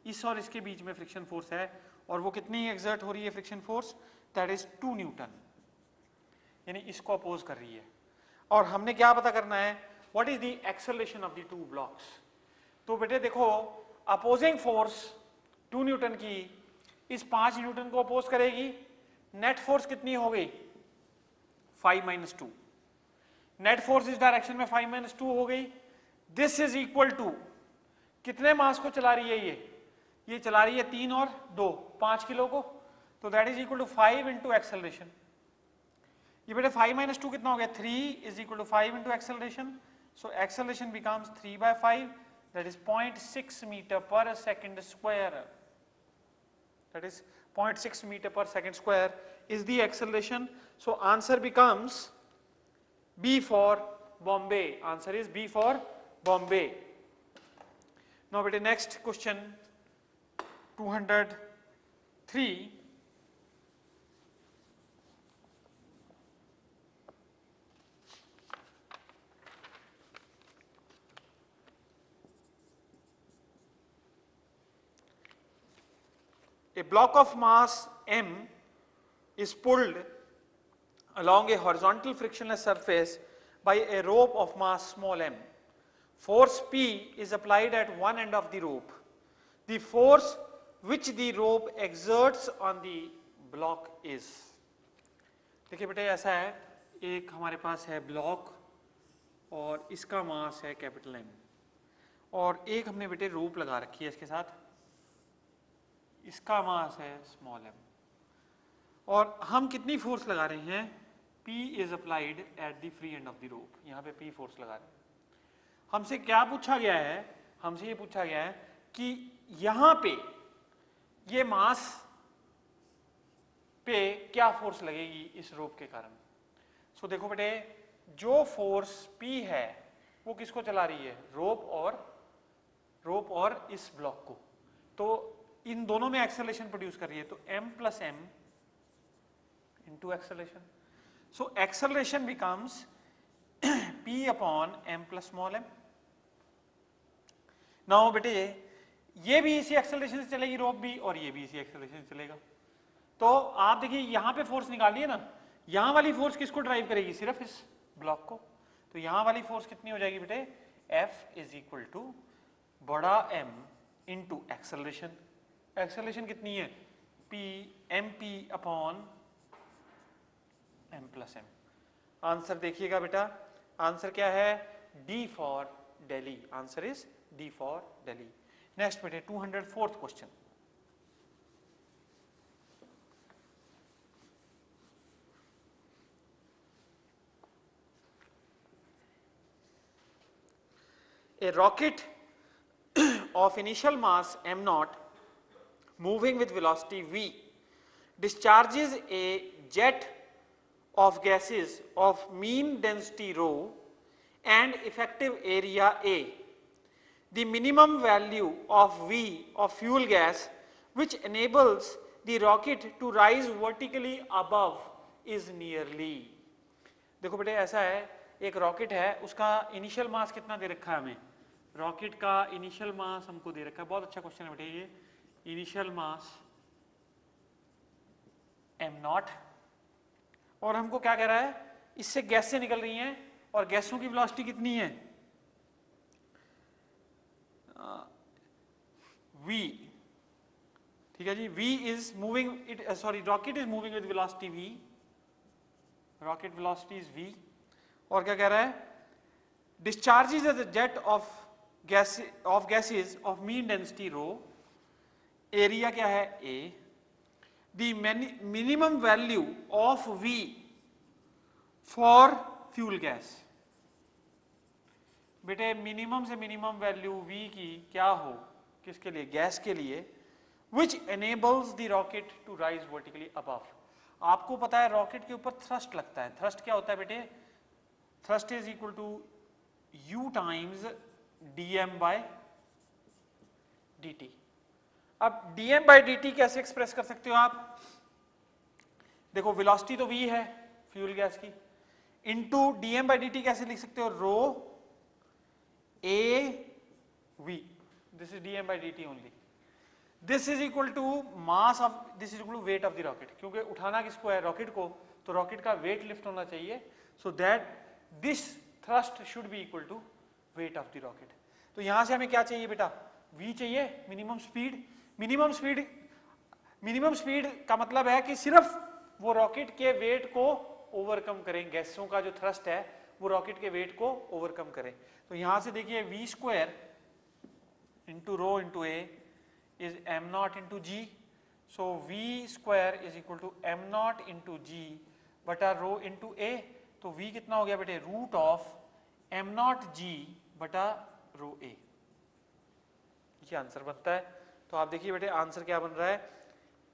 इस और इसके बीच में friction force है, और वो कितनी एक्सर्ट हो रही है friction force, that is 2 Newton, यानी इसको अपोज कर रही है. और हमने क्या पता करना है, what is the acceleration of the two blocks. तो बेटे देखो, अपोजिंग फोर्स 2 न्यूटन की इस 5 न्यूटन को अपोज करेगी. नेट फोर्स कितनी हो गई, 5 minus 2. नेट फोर्स इस डायरेक्शन में 5 minus 2 हो गई. दिस इज इक्वल टू कितने मास को चला रही है, ये चला रही है 3 और 2, 5 किलो को. तो that is equal to 5 into acceleration. ये बेटे 5 minus 2 कितना हो गया, 3 is equal to 5 into acceleration. So acceleration becomes 3/5, that is 0.6 metre per second square. That is 0.6 meter per second square is the acceleration. So answer becomes B for Bombay. Answer is B for Bombay. Now beta next question 203. A block of mass m is pulled along a horizontal frictionless surface by a rope of mass small m. Force P is applied at one end of the rope. The force which the rope exerts on the block is. देखिए बेटे ऐसा है, एक हमारे पास है block और इसका मास है कैपिटल M, और एक हमने बेटे रोप लगा रखी है इसके साथ, इसका मास है स्मॉल m, और हम कितनी फोर्स लगा रहे हैं, P is applied at the free end of the रोप. यहाँ पे P फोर्स लगा रहे हैं. हमसे क्या पूछा गया है, हमसे ये पूछा गया है कि यहाँ पे ये मास पे क्या फोर्स लगेगी इस रोप के कारण. सो देखो बेटे, जो फोर्स P है वो किसको चला रही है, रोप और इस ब्लॉक को. तो इन दोनों में एक्सेलरेशन प्रोड्यूस कर रही है, तो m plus m into acceleration. So acceleration becomes P upon m plus small m. Now बेटे ये भी इसी एक्सेलरेशन से चलेगी रोप भी, और ये भी इसी एक्सेलरेशन से चलेगा। तो आप देखिए यहां पे फोर्स निकालिए ना, यहां वाली फोर्स किसको ड्राइव करेगी? सिर्फ इस ब्लॉक को। तो यहां वाली फोर्स कितनी हो जाएगी बेटे? F इज इक्वल टू बड़ा M इंटू एक्सेलरेशन। एक्सेलरेशन कितनी है? P MP upon M plus M। Answer देखिएगा बेटा, आंसर क्या है? D for Delhi. Answer is D for Delhi. Next बेटे 204th question. A rocket of initial mass m0 moving with velocity v discharges a jet of gases of mean density rho and effective area A. The minimum value of V of fuel gas which enables the rocket to rise vertically above is nearly. देखो बेटे ऐसा है, एक rocket है, उसका initial mass कितना दे रखा है हमें? रॉकेट का इनिशियल मास हमको दे रखा है, बहुत अच्छा क्वेश्चन है बेटे ये। इनिशियल मास m0 और हमको क्या कह रहा है? इससे गैसें निकल रही हैं और गैसों की वेलोसिटी कितनी है? v, ठीक है जी। v is moving it, sorry rocket is moving with velocity v, rocket velocity is v, और क्या कह रहा है? Discharges as a jet of gases of mean density rho, area क्या है? a, the minimum value of v for fuel gas. बेटे minimum से minimum value v की क्या हो? किसके लिए? गैस के लिए। which enables the rocket to rise vertically above। आपको पता है रॉकेट के ऊपर थ्रस्ट लगता है। थ्रस्ट क्या होता है बेटे? Thrust is equal to u times dm by dt। अब dm बाय dt कैसे एक्सप्रेस कर सकते हो आप? देखो वेलोसिटी तो v है फ्यूल गैस की, इनटू dm बाय dt कैसे लिख सकते हो? Rho a v, this is dm by dt only. This is equal to mass of, this is equal to weight of the rocket, क्योंकि उठाना किसको है? रॉकेट को, तो रॉकेट का वेट लिफ्ट होना चाहिए। So that this thrust should be equal to weight of the rocket. तो यहां से हमें क्या चाहिए बेटा? v चाहिए, मिनिमम स्पीड। मिनिमम स्पीड का मतलब है कि सिर्फ वो रॉकेट के वेट को ओवरकम करें, गैसों का जो थ्रस्ट है वो रॉकेट के वेट को ओवरकम करें। तो यहां से देखिए v square into rho into A is m0 into g, so v square is equal to m0 into g बटा रो into a। तो v कितना हो गया बेटे? रूट ऑफ m0 g बटा रो a। ये आंसर बनता है। तो आप देखिए बेटे आंसर क्या बन रहा है?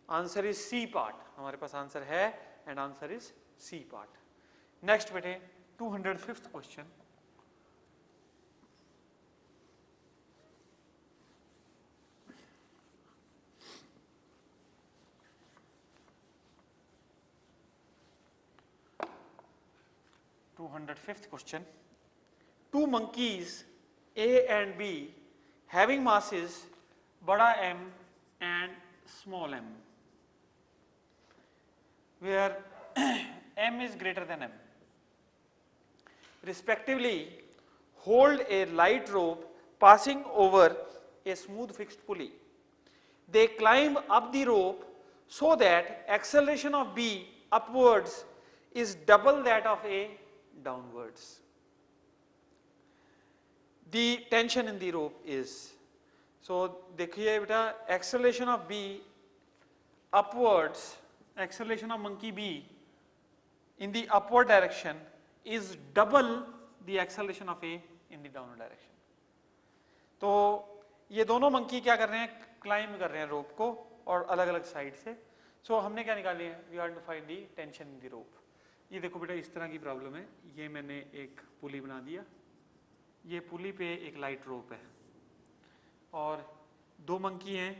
आंसर इज सी पार्ट, हमारे पास आंसर है and answer is C part. Next बेटे 205th question. $205th question. Two monkeys A and B having masses bada M and small m, where m is greater than m, respectively hold a light rope passing over a smooth fixed pulley. They climb up the rope so that acceleration of B upwards is double that of A downwards. The tension in the rope is, so देखिए बेटा acceleration of B upwards, acceleration of monkey B in the upward direction is double the acceleration of A in the downward direction. तो ये दोनों monkey क्या कर रहे हैं? Climb कर रहे हैं रोप को और अलग अलग साइड से। सो हमने क्या निकाली है? We are to find the tension in the rope. ये देखो बेटा इस तरह की प्रॉब्लम है। ये मैंने एक पुली बना दिया, ये पुली पे एक लाइट रोप है और दो मंकी हैं,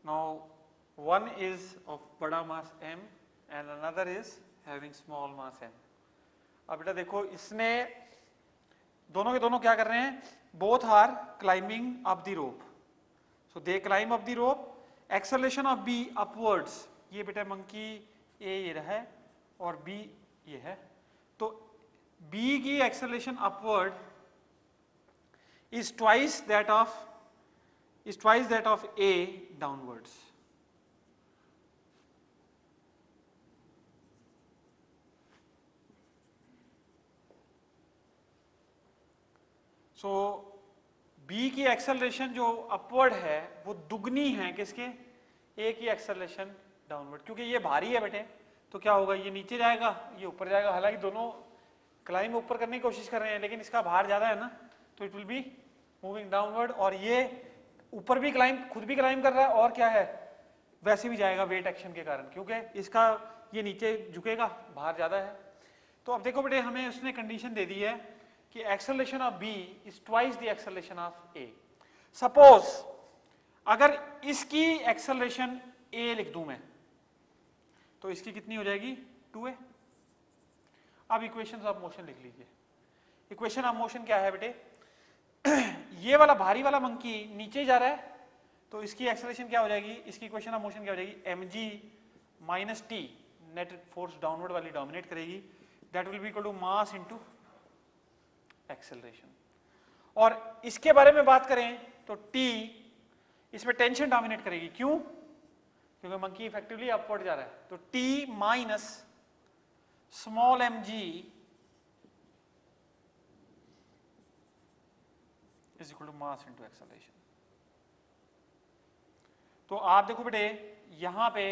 नाउ one is of बड़ा मास m and another is having small mass m. अब बेटा देखो इसने दोनों के दोनों क्या कर रहे हैं, both are climbing up the rope, so they climb up the rope, acceleration of b upwards, ये बेटा मंकी a ये रहा है और b ये है, तो b की acceleration upward is twice that of a downwards. So b की एक्सेलरेशन जो अपवर्ड है वो दुगनी है किसके, a की एक्सेलरेशन डाउनवर्ड, क्योंकि ये भारी है बेटे तो क्या होगा, ये नीचे जाएगा ये ऊपर जाएगा, हालांकि दोनों क्लाइंब ऊपर करने की कोशिश कर रहे हैं लेकिन इसका भार ज्यादा है ना, तो it will be moving downward, और ये ऊपर भी क्लाइंब, खुद भी क्लाइंब कर रहा है और क्या है वैसे भी जाएगा वेट एक्शन के कारण, क्योंकि इसका ये नीचे झुकेगा, भार ज्यादा है। तो अब देखो बेटे हमें उसने कंडीशन दे दी है कि acceleration of b is twice the acceleration of a। Suppose अगर इसकी एक्सेलरेशन a लिख दूं मैं तो इसकी कितनी हो जाएगी 2a। अब इक्वेशन ऑफ मोशन लिख लीजिए। इक्वेशन ऑफ मोशन क्या है बेटे, ये वाला भारी वाला मंकी नीचे जा रहा है तो इसकी एक्सेलरेशन क्या हो जाएगी, इसकी इक्वेशन ऑफ मोशन क्या हो जाएगी, mg minus T, net force downward वाली डोमिनेट करेगी, that will be equal to mass into acceleration. और इसके बारे में बात करें तो T इसमें टेंशन डोमिनेट करेगी, क्यों, क्योंकि मंकी इफेक्टिवली अपवर्ड जा रहा है, तो T minus small mg is equal to mass into acceleration. तो आप देखो बेटे यहां पे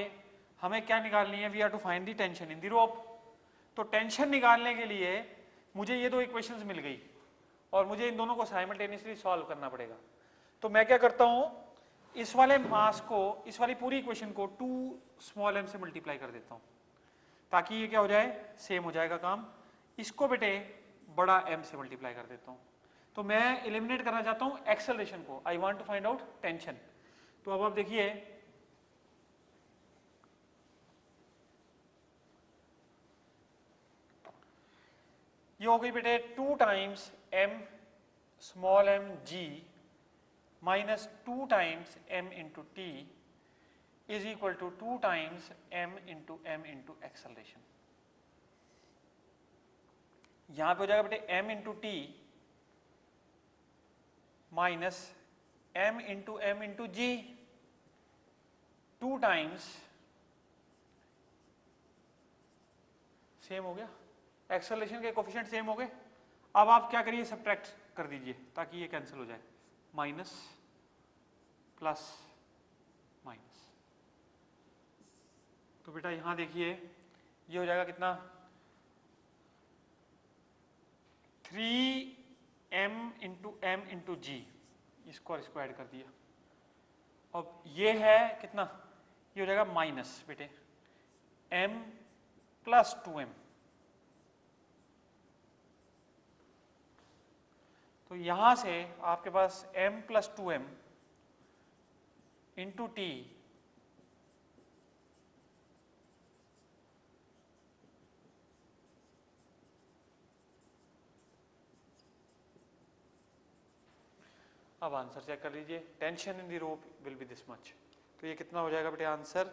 हमें क्या निकालनी है, we are to find the tension in the rope. तो टेंशन निकालने के लिए मुझे ये दो इक्वेशंस मिल गई और मुझे इन दोनों को साइमल्टेनियसली सॉल्व करना पड़ेगा। तो मैं क्या करता हूं, इस वाले मास को, इस वाली पूरी इक्वेशन को 2 स्मॉल m से मल्टीप्लाई कर देता हूं ताकि ये क्या हो जाए, सेम हो जाएगा काम। इसको बेटे बड़ा m से मल्टीप्लाई कर देता हूं। तो मैं एलिमिनेट करना चाहता हूं एक्सेलरेशन को, I want to find out tension. तो अब आप देखिए ये हो गई बेटे 2 times m small m g minus 2 times m into T is equal to 2 times m into acceleration. यहां पे हो जाएगा बेटे m into T minus m into G, 2 times, same हो गया, एक्सेलरेशन के कोफिशिएंट सेम हो गए। अब आप क्या करिए, सब्ट्रैक्ट कर दीजिए ताकि ये कैंसिल हो जाए, माइनस प्लस माइनस। तो बेटा यहां देखिए ये हो जाएगा कितना, 3m इंटू जी, इसको ऐड कर दिया। अब ये है कितना, ये हो जाएगा माइनस बेटे m प्लस 2m। तो यहां से आपके पास m plus 2m into T अब आंसर चेक कर लीजिए, tension in the rope will be this much. तो ये कितना हो जाएगा बेटे answer,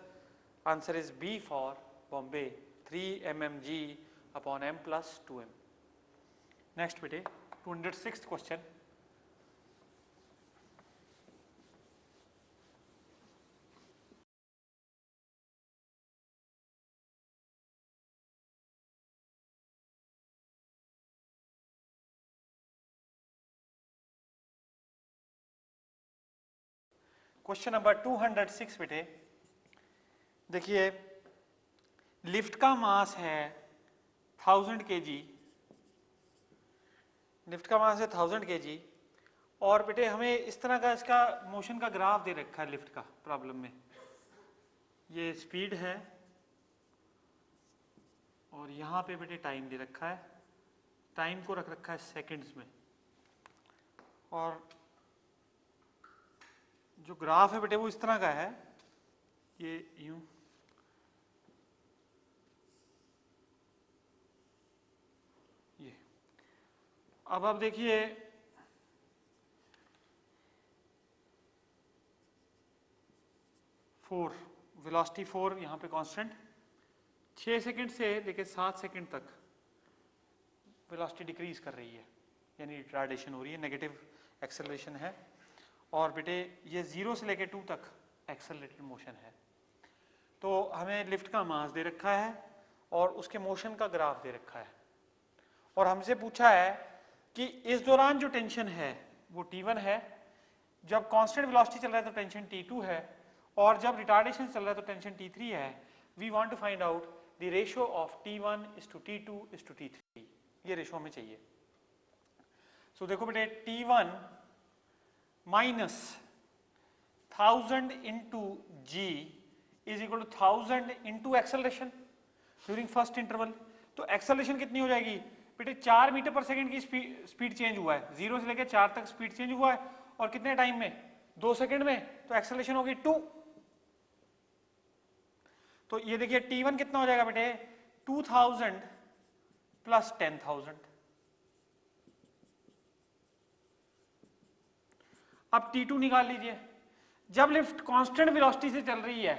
answer is B for Bombay, 3 mmg upon m plus 2m। Next बेटे 206th क्वेश्चन। क्वेश्चन नंबर 206 बेटे, देखिए लिफ्ट का मास है 1000 kg, लिफ्ट का मास है 1000 kg, और बेटे हमें इस तरह का इसका मोशन का ग्राफ दे रखा है लिफ्ट का प्रॉब्लम में। ये स्पीड है और यहाँ पे बेटे टाइम दे रखा है, टाइम को रख रखा है सेकंड्स में, और जो ग्राफ है बेटे वो इस तरह का है, ये यूं, ये। अब आप देखिए फोर, वेलोसिटी 4 यहाँ पे कांस्टेंट, 6 सेकंड से लेके 7 सेकंड तक वेलोसिटी डिक्रीज कर रही है, यानी रिटार्डेशन हो रही है, नेगेटिव एक्सेलरेशन है। और बेटे ये 0 से लेके 2 तक एक्सेलरेटेड मोशन है। तो हमें लिफ्ट का मास दे रखा है और उसके मोशन का ग्राफ दे रखा है, और हमसे पूछा है कि इस दौरान जो टेंशन है वो T1 है, जब कांस्टेंट वेलोसिटी चल रहा है तो टेंशन T2 है, और जब रिटार्डेशन चल रहा है तो टेंशन T3 है। We want to find out the ratio of T1 is to T2 is to T3, ये रेशियो हमें चाहिए। सो देखो बेटे T1 minus 1000 into G is equal to 1000 into acceleration during first interval. तो एक्सेलरेशन कितनी हो जाएगी बेटे, 4 मीटर पर सेकंड की स्पीड चेंज हुआ है, 0 से लेकर 4 तक स्पीड चेंज हुआ है, और कितने टाइम में, 2 सेकंड में, तो एक्सेलरेशन होगी 2। तो ये देखिए T1 कितना हो जाएगा बेटे, 2000 प्लस 10,000। अब T2 निकाल लीजिए। जब लिफ्ट कांस्टेंट वेलोसिटी से चल रही है,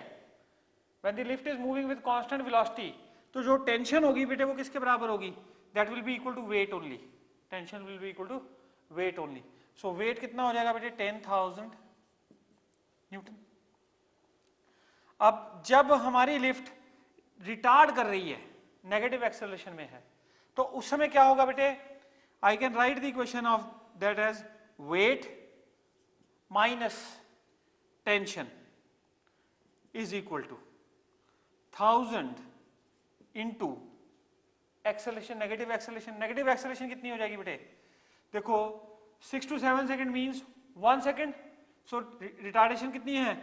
when the lift is moving with constant velocity, तो जो टेंशन होगी बेटे वो किसके बराबर होगी, that will be equal to weight only, tension will be equal to weight only. So weight कितना हो जाएगा बेटे, 10,000 न्यूटन। अब जब हमारी लिफ्ट रिटार्ड कर रही है, नेगेटिव एक्सेलरेशन में है, तो उस समय क्या होगा बेटे, I can write the equation of that as weight minus tension is equal to 1000 into acceleration, negative acceleration. Negative acceleration कितनी हो जाएगी बेटे, देखो 6 to 7 second means 1 second. So retardation कितनी है,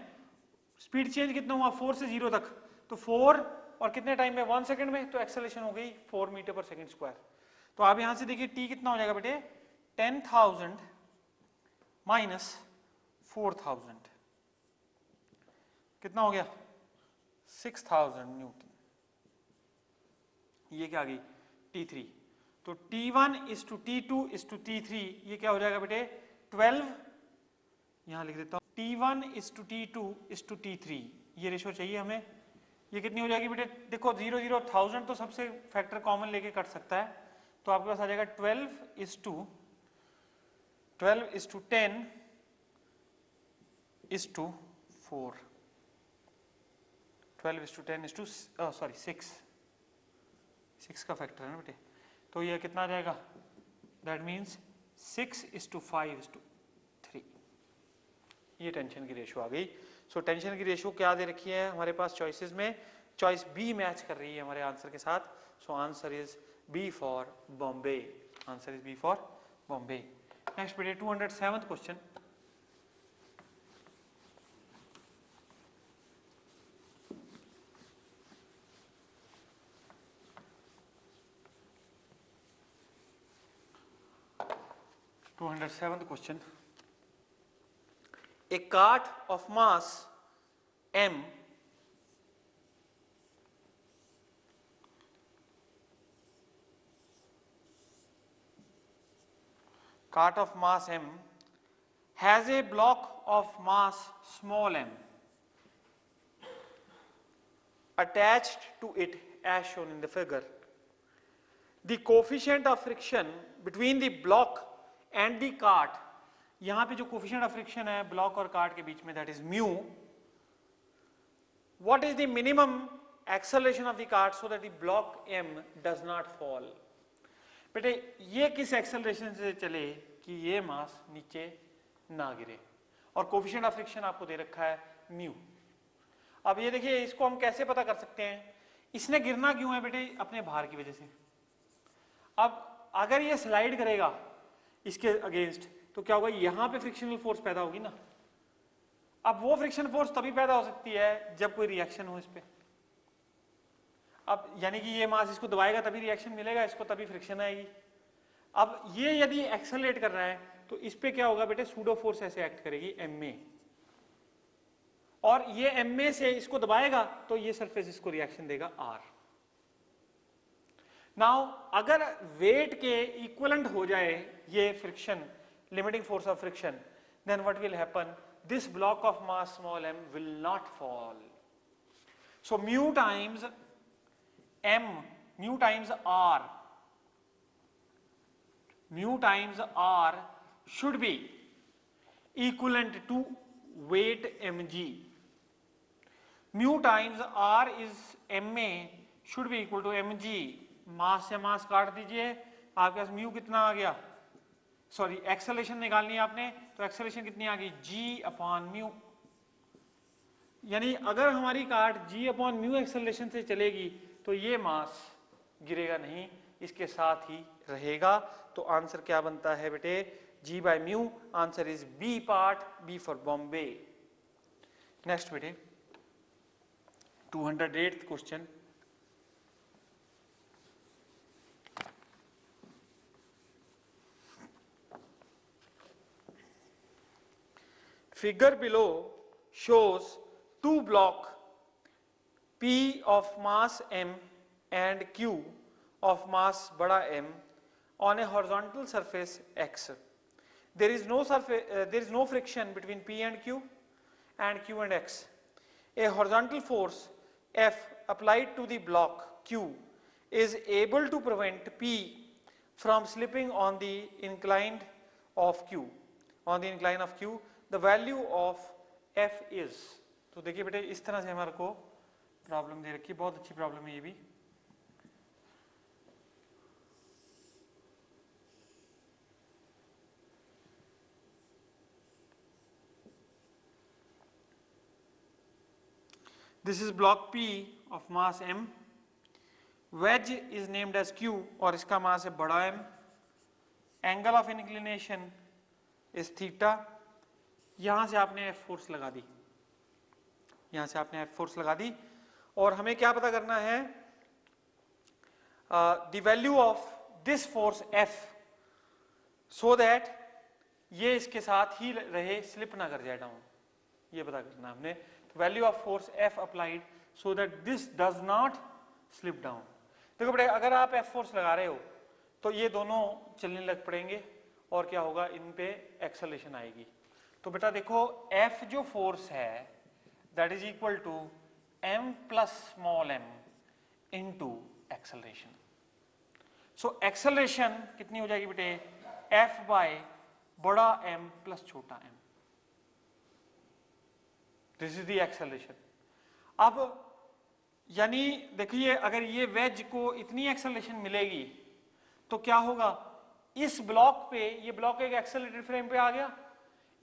स्पीड चेंज कितना हुआ, 4 से 0 तक, तो 4 और कितने टाइम में, 1 सेकंड में, तो एक्सेलरेशन हो गई 4 मीटर पर सेकंड स्क्वायर। तो आप यहां से देखिए T कितना हो जाएगा बेटे, 10,000 माइनस 4,000 कितना हो गया, 6,000 न्यूटन। ये क्या आ गई, T3। तो T1 is to T2 is to T3, ये क्या हो जाएगा बेटे, 12, यहां लिख देता हूं, T1 is to T2 is to T3, ये रेशो चाहिए हमें। ये कितनी हो जाएगी बेटे, देखो 0 0 1000 तो सबसे फैक्टर कॉमन लेके कट सकता है, तो आपके पास आ जाएगा 12 is to 10 is to 4, 12 is to 10 is to sorry 6 का फैक्टर है ना बेटे, तो ये कितना आ जाएगा, that means 6 is to 5 is to 3, ये टेंशन की रेशियो आ गई। सो टेंशन की रेशियो क्या दे रखी है हमारे पास चॉइसेस में, चॉइस बी मैच कर रही है हमारे आंसर के साथ। So answer is B for Bombay, answer is B for Bombay. Next बेटे 207th question, question. A cart of mass m has a block of mass small m attached to it as shown in the figure. The coefficient of friction between the block and the cart, यहां पे जो coefficient of friction है block और cart के बीच में, that is mu. What is the minimum acceleration of the cart so that the block m does not fall? बेटे ये किस एक्सेलरेशन से चले कि ये मास नीचे ना गिरे, और कोफिशिएंट ऑफ फ्रिक्शन आपको दे रखा है म्यू। अब ये देखिए इसको हम कैसे पता कर सकते हैं, इसने गिरना क्यों है बेटे, अपने भार की वजह से। अब अगर ये स्लाइड करेगा इसके अगेंस्ट तो क्या होगा, यहां पे फ्रिक्शनल फोर्स पैदा होगी ना। अब वो फ्रिक्शन फोर्स तभी पैदा हो सकती है जब कोई रिएक्शन हो इस पे। अब यानी कि ये मास इसको दबाएगा तभी रिएक्शन मिलेगा, इसको तभी फ्रिक्शन आएगी। अब ये यदि एक्सेलरेट कर रहा है तो इस पे क्या होगा बेटे, सूडो फोर्स ऐसे एक्ट करेगी एम में, और ये एम से इसको दबाएगा तो ये सरफेस इसको रिएक्शन देगा आर। नाउ अगर वेट के इक्वलेंट हो जाए ये friction, limiting force of friction, then what will happen? This block of mass small m will not fall. So mu times m, mu times r should be equivalent to weight mg. Mu times r is ma should be equal to mg. मास से मास काट दीजिए, आपके पास mu कितना आ गया, sorry acceleration निकालनी है आपने, तो एक्सेलरेशन कितनी आ गई, g अपॉन म्यू। यानी अगर हमारी car g upon mu acceleration से चलेगी तो ये मास गिरेगा नहीं, इसके साथ ही रहेगा। तो आंसर क्या बनता है बेटे, g by mu. Answer is B part, B for Bombay. Next बेटे 208th question. Figure below shows two blocks P of mass m and Q of mass bada M on a horizontal surface X. There is no friction between P and Q and X. A horizontal force F applied to the block Q is able to prevent P from slipping on the incline of Q. The value of F is, तो देखिए बेटे इस तरह से हमारे को problem दे रखी है, बहुत अच्छी प्रॉब्लम है ये भी। This is block P of mass m, wedge is named as Q और इसका मास है बड़ा M, angle of inclination is theta। यहां से आपने F फोर्स लगा दी, यहां से आपने F फोर्स लगा दी, और हमें क्या पता करना है, the value of this force F so that ये इसके साथ ही रहे, स्लिप ना कर जाए डाउन, ये पता करना हमने। तो value of force F applied so that this does not slip down. देखो बेटे अगर आप F फोर्स लगा रहे हो तो ये दोनों चलने लग पड़ेंगे और क्या होगा, इन पे एक्सेलरेशन आएगी। तो बेटा देखो F जो फोर्स है that is equal to m plus small m into acceleration. So acceleration कितनी हो जाएगी बेटे, F बाय बड़ा M प्लस छोटा m। This is the acceleration. अब यानी देखिए अगर ये वेज को इतनी एक्सेलरेशन मिलेगी तो क्या होगा, इस ब्लॉक पे, ये ब्लॉक एक एक्सेलरेटेड फ्रेम पे आ गया,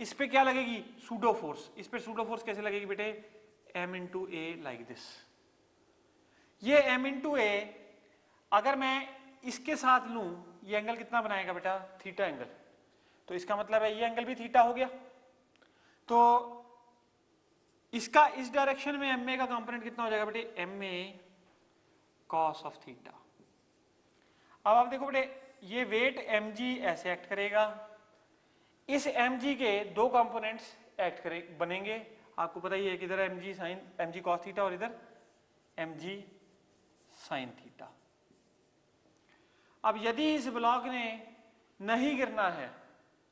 इस पे क्या लगेगी, सूडो फोर्स। इस पे सूडो फोर्स कैसे लगेगी बेटे, m into A like this. ये m इंटू ए अगर मैं इसके साथ लूं, ये एंगल कितना बनाएगा बेटा, थीटा एंगल। तो इसका मतलब है ये एंगल भी थीटा हो गया। तो इसका इस डायरेक्शन में एम ए का कंपोनेंट कितना हो जाएगा बेटे, M A cos of theta. अब आप देखो बेटे ये वेट एम जी ऐसे एक्ट करेगा, इस एम जी के दो कंपोनेंट्स एक्ट करे बनेंगे, आपको पता ही है कि इधर M G sine, M G cos theta और इधर एम जी साइन थीटा। अब यदि इस ब्लॉक ने नहीं गिरना है,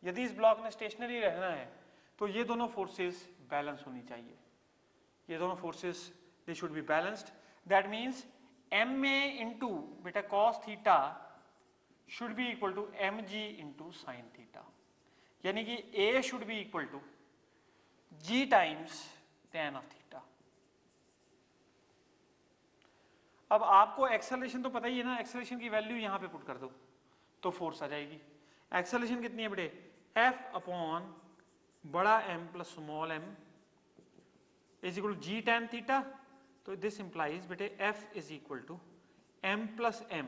यदि इस ब्लॉक ने स्टेशनरी रहना है, तो ये दोनों फोर्सेस बैलेंस होनी चाहिए। ये दोनों forces they should be balanced. That means M A into बेटा cos theta should be equal to M G into sine theta, यानी कि A should be equal to G times tan of theta. अब आपको acceleration तो पता ही है ना, acceleration की वैल्यू यहां पे पुट कर दो तो फोर्स आ जाएगी। एक्सेलरेशन कितनी है बेटे, एफ अपॉन बड़ा M plus small M is equal to G tan theta. तो दिस इंप्लाइज बेटे F is equal to M plus M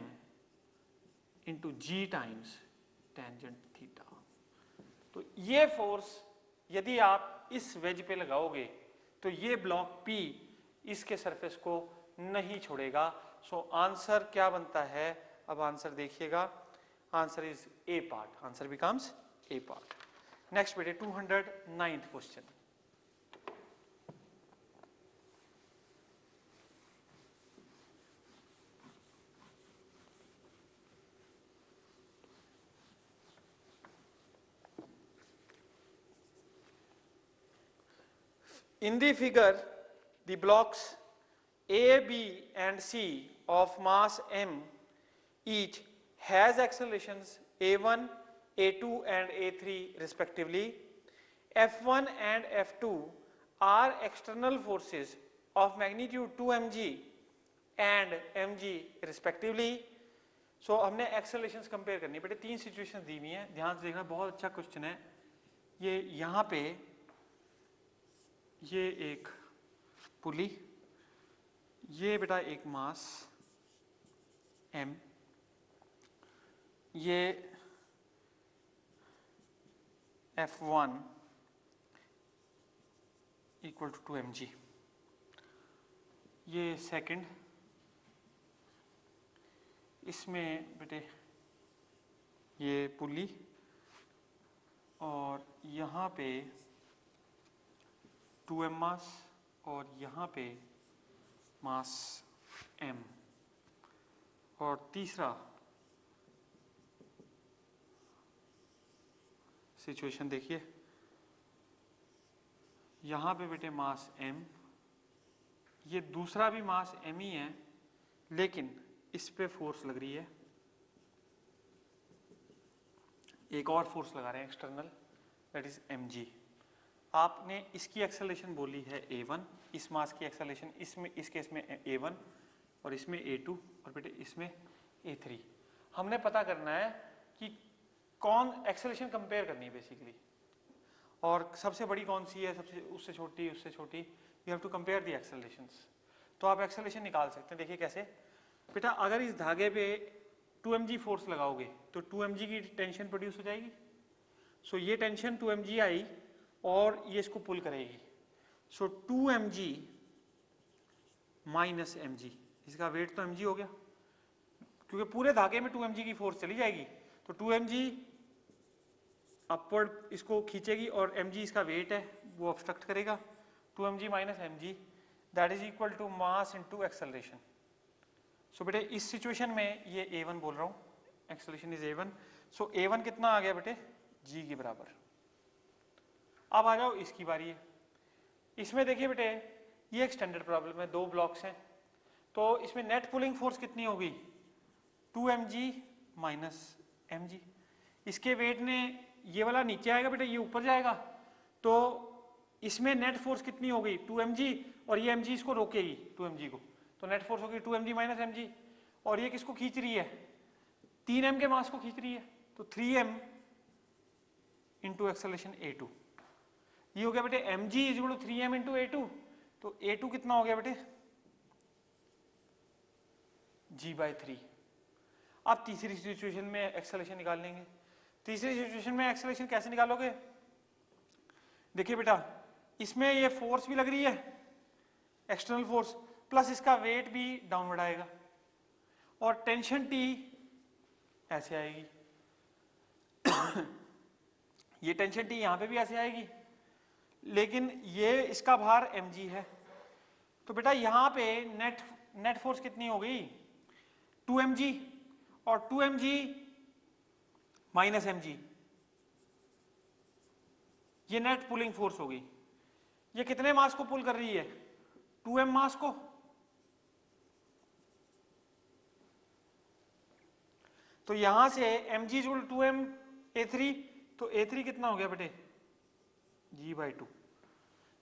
into G times tangent theta. तो ये फोर्स यदि आप इस वेज पे लगाओगे तो ये ब्लॉक P इसके सरफेस को नहीं छोड़ेगा। सो आंसर क्या बनता है, अब आंसर देखिएगा, answer is a part, answer becomes a part. Next बेटे 209th question. In the figure, the blocks A, B and C of mass m each has accelerations a1, a2 and a3 respectively. F1 and F2 are external forces of magnitude 2 mg and mg respectively. So हमने एक्सेलरेशंस compare करनी है बेटे, तीन situation दी हुई हैं, ध्यान से देखना, बहुत अच्छा क्वेश्चन है ये। यहाँ पे ये एक पुली, ये बेटा एक मास m, ये F1 इक्वल टू 2 mg, ये सेकंड, इसमें बेटे ये पुली और यहाँ पे 2m मास और यहाँ पे मास m, और तीसरा सिचुएशन देखिए, यहाँ पे बेटे मास m, ये दूसरा भी मास m ही है लेकिन इस पे फोर्स लग रही है, एक और फोर्स लगा रहे हैं एक्सटर्नल, दैट इज mg। आपने इसकी एक्सेलरेशन बोली है a1, इस मास की एक्सेलरेशन इसमें, इस केस में a1 और इसमें a2 और बेटे इसमें a3। हमने पता करना है कि कौन एक्सेलरेशन कंपेयर करनी है बेसिकली, और सबसे बड़ी कौन सी है, सबसे उससे छोटी, उससे छोटी, you have to compare the accelerations. तो आप एक्सेलरेशन निकाल सकते हैं, देखिए कैसे बेटा, अगर इस धागे पे 2 mg फोर्स लगाओगे तो 2 mg की टेंशन प्रोड्यूस हो जाएगी। सो ये टेंशन 2 mg आई और ये इसको पुल करेगी, सो 2 mg माइनस mg, इसका वेट तो mg हो गया क्योंकि पूरे धागे में 2 mg की फोर्स चली जाएगी, तो 2 mg अपवर्ड इसको खींचेगी और mg इसका वेट है वो ऑब्स्ट्रक्ट करेगा। 2 mg minus mg that is equal to mass into acceleration. So बेटे इस सिचुएशन में ये a1 बोल रहा हूं, acceleration is a1, so a1 कितना आ गया बेटे, g के बराबर। अब आ जाओ इसकी बारी है, इसमें देखिए बेटे ये एक स्टैंडर्ड प्रॉब्लम है, दो ब्लॉक्स हैं, तो इसमें नेट पुलिंग फोर्स कितनी होगी, 2 mg माइनस mg। इसके वेट ने, ये वाला नीचे आएगा बेटे, ये ऊपर जाएगा, तो इसमें नेट फोर्स कितनी होगी 2 mg, और ये mg इसको रोकेगी 2 mg को, तो नेट फोर्स होगी 2 mg माइनस mg, और ये किसको खींच रही है, 3m के मास को खींच रही है, तो 3m इंटू एक्सेलरेशन a2, ये हो गया बेटे mg is equal to 3m into a2, तो a2 कितना हो गया बेटे g/3। अब तीसरी सिचुएशन में एक्सेलरेशन निकाल लेंगे। तीसरी सिचुएशन में एक्सेलरेशन कैसे निकालोगे, देखिए बेटा इसमें ये फोर्स भी लग रही है एक्सटर्नल फोर्स, प्लस इसका वेट भी डाउनवर्ड आएगा, और टेंशन T ऐसे आएगी ये टेंशन T यहां पे भी ऐसे आएगी, लेकिन ये इसका भार mg है, तो बेटा यहां पे नेट फोर्स कितनी हो गई 2 mg, और 2 mg माइनस mg, ये नेट पुलिंग फोर्स होगी। ये कितने मास को पुल कर रही है, 2m मास को, तो यहां से mg इक्वल 2m a3, तो a3 कितना हो गया बेटे g/2।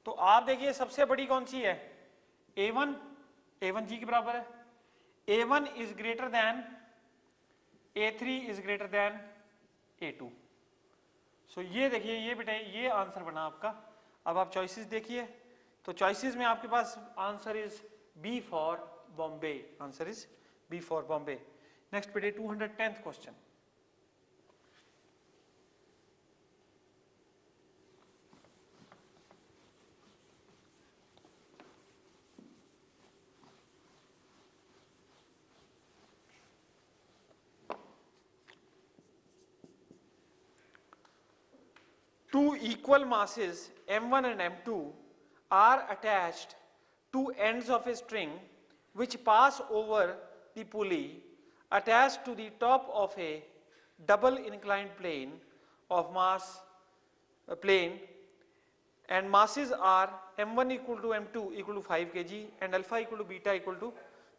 तो आप देखिए सबसे बड़ी कौन सी है a1, a1 g के बराबर है, a1 is greater than a3 is greater than a2। सो ये देखिए, ये बेटे ये आंसर बना आपका। अब आप चॉइसेस देखिए, तो चॉइसेस में आपके पास answer is B for Bombay, answer is B for Bombay. Next बेटे 210th question, two equal masses m1 and m2 are attached to ends of a string which pass over the pulley attached to the top of a double inclined plane of mass plane and masses are m1 equal to m2 equal to 5 kg and alpha equal to beta equal to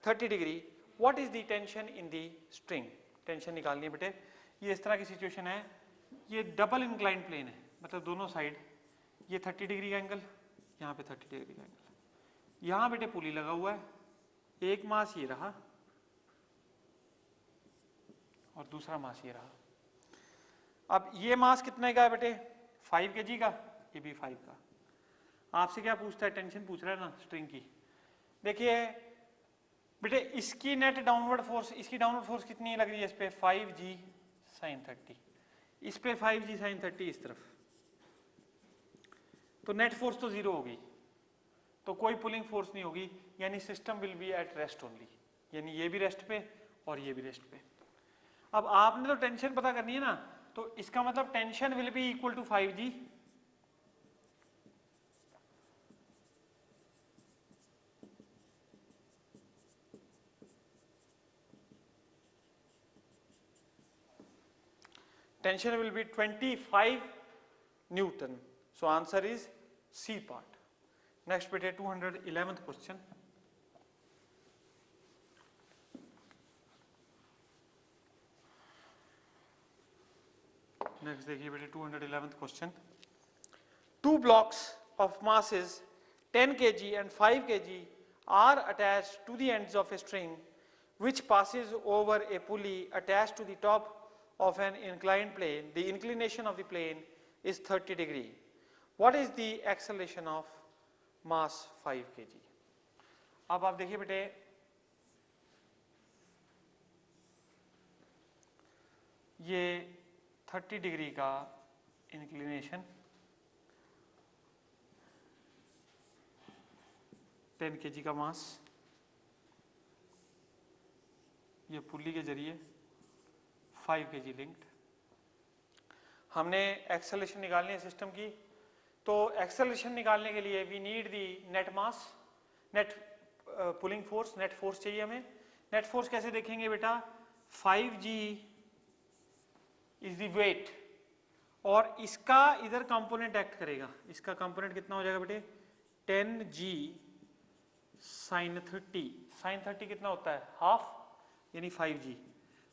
30 degree. What is the tension in the string? Tension निकालनी है बेटे. ये इस तरह की situation है, ये double incline plane है, मतलब दोनों साइड ये 30 डिग्री का एंगल, यहाँ पे 30 डिग्री का एंगल, यहाँ बेटे पुली लगा हुआ है, एक मास ये रहा और दूसरा मास ये रहा. अब ये मास कितने का है बेटे? 5 kg का, ये भी 5 का. आपसे क्या पूछता है? टेंशन पूछ रहा है ना स्ट्रिंग की. देखिए बेटे इसकी नेट डाउनवर्ड फोर्स, इसकी डाउनवर्ड फोर्स कितनी लग रही है इस पे? 5g sin 30, इस पे 5g sin 30 इस तरफ, तो नेट फोर्स तो जीरो होगी, तो कोई पुलिंग फोर्स नहीं होगी, यानी system will be at rest only, यानी ये भी रेस्ट पे और ये भी रेस्ट पे. अब आपने तो टेंशन पता करनी है ना, तो इसका मतलब tension will be equal to 5g. Tension will be 25 Newton. So answer is C part. Next bit 211th question. Next देखिए बेटे 211th question. Two blocks of masses 10 kg and 5 kg are attached to the ends of a string which passes over a pulley attached to the top of an inclined plane. The inclination of the plane is 30 degree. What is the acceleration of mass 5 kg? अब आप देखिए बेटे ये 30 degree का inclination, 10 kg का मास, ये pulley के जरिए 5 kg लिंक्ड. हमने एक्सेलरेशन निकालनी है सिस्टम की, तो एक्सेलरेशन निकालने के लिए we need the net mass, net pulling force, net force चाहिए हमें. नेट फोर्स कैसे देखेंगे बेटा? 5g इज द वेट और इसका इधर कंपोनेंट एक्ट करेगा. इसका कंपोनेंट कितना हो जाएगा बेटे? 10g sin 30. sin 30 कितना होता है? हाफ, यानी 5g.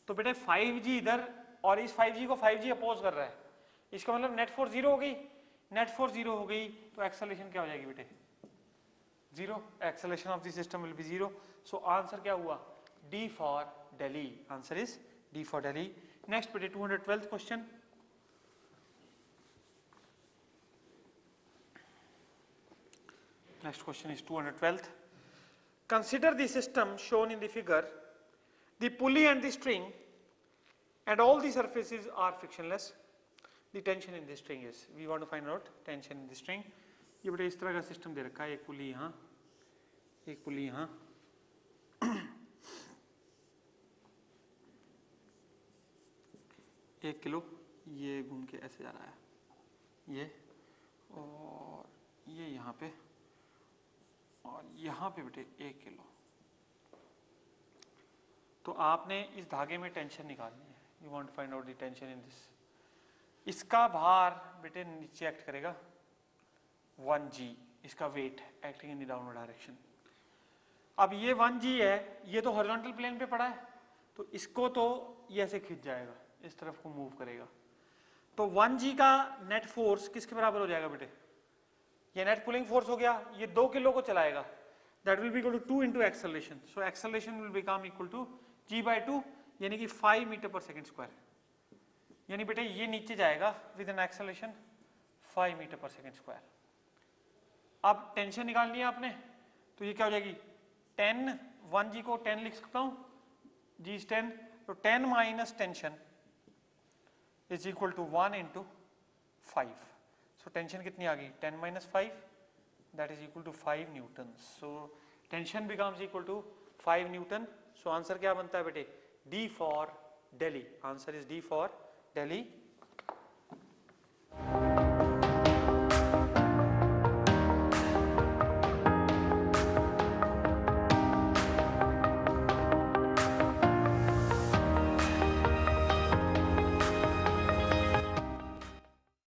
तो बेटे 5g इधर और इस 5g को 5g अपोज कर रहा है, इसका मतलब नेट फोर्स जीरो हो गई. नेट फोर्स जीरो हो गई तो एक्सेलरेशन क्या हो जाएगी बेटे? Zero. Acceleration of the system will be zero. So answer क्या हुआ? D for Delhi. Answer is D for Delhi. Next बेटे 212th question. Next question is 212th. Consider the system shown in the figure. The pulley and the string and all the surfaces are frictionless. The tension in the string is, we want to find out tension in the string. ये बेटा इस तरह का system दे रखा है, एक पुली यहाँ, एक पुली यहाँ, 1 किलो, ये घूम के ऐसे जा रहा है, ये और ये यहाँ पे और यहाँ पे बेटे 1 किलो. तो आपने इस धागे में टेंशन निकालनी है. You want to find out the tension in this. इसका भार बेटे नीचे एक्ट करेगा 1g, इसका weight acting in the downward direction. अब ये 1g है, ये तो हॉरिजॉन्टल प्लेन पे पड़ा है, तो इसको तो ये ऐसे खिंच जाएगा, इस तरफ को मूव करेगा. तो 1g का नेट फोर्स किसके बराबर हो जाएगा बेटे? ये नेट पुलिंग फोर्स हो गया, ये 2 किलो को चलाएगा, that will be equal to 2 into acceleration. So acceleration will become equal to g by 2, यानी कि 5 मीटर पर सेकेंड स्क्वायर. यानी बेटे ये नीचे जाएगा with an acceleration 5 metre per second square. अब टेंशन निकालनी है आपने, तो ये क्या हो जाएगी? 10, 1g को 10 लिख सकता हूं, g is 10, तो 10 minus tension is equal to 1 into 5. So tension कितनी आ गई? 10 minus 5, that is equal to 5 newtons. So tension becomes equal to 5 newton. So answer क्या बनता है बेटे? D for Delhi. Answer is D for Delhi.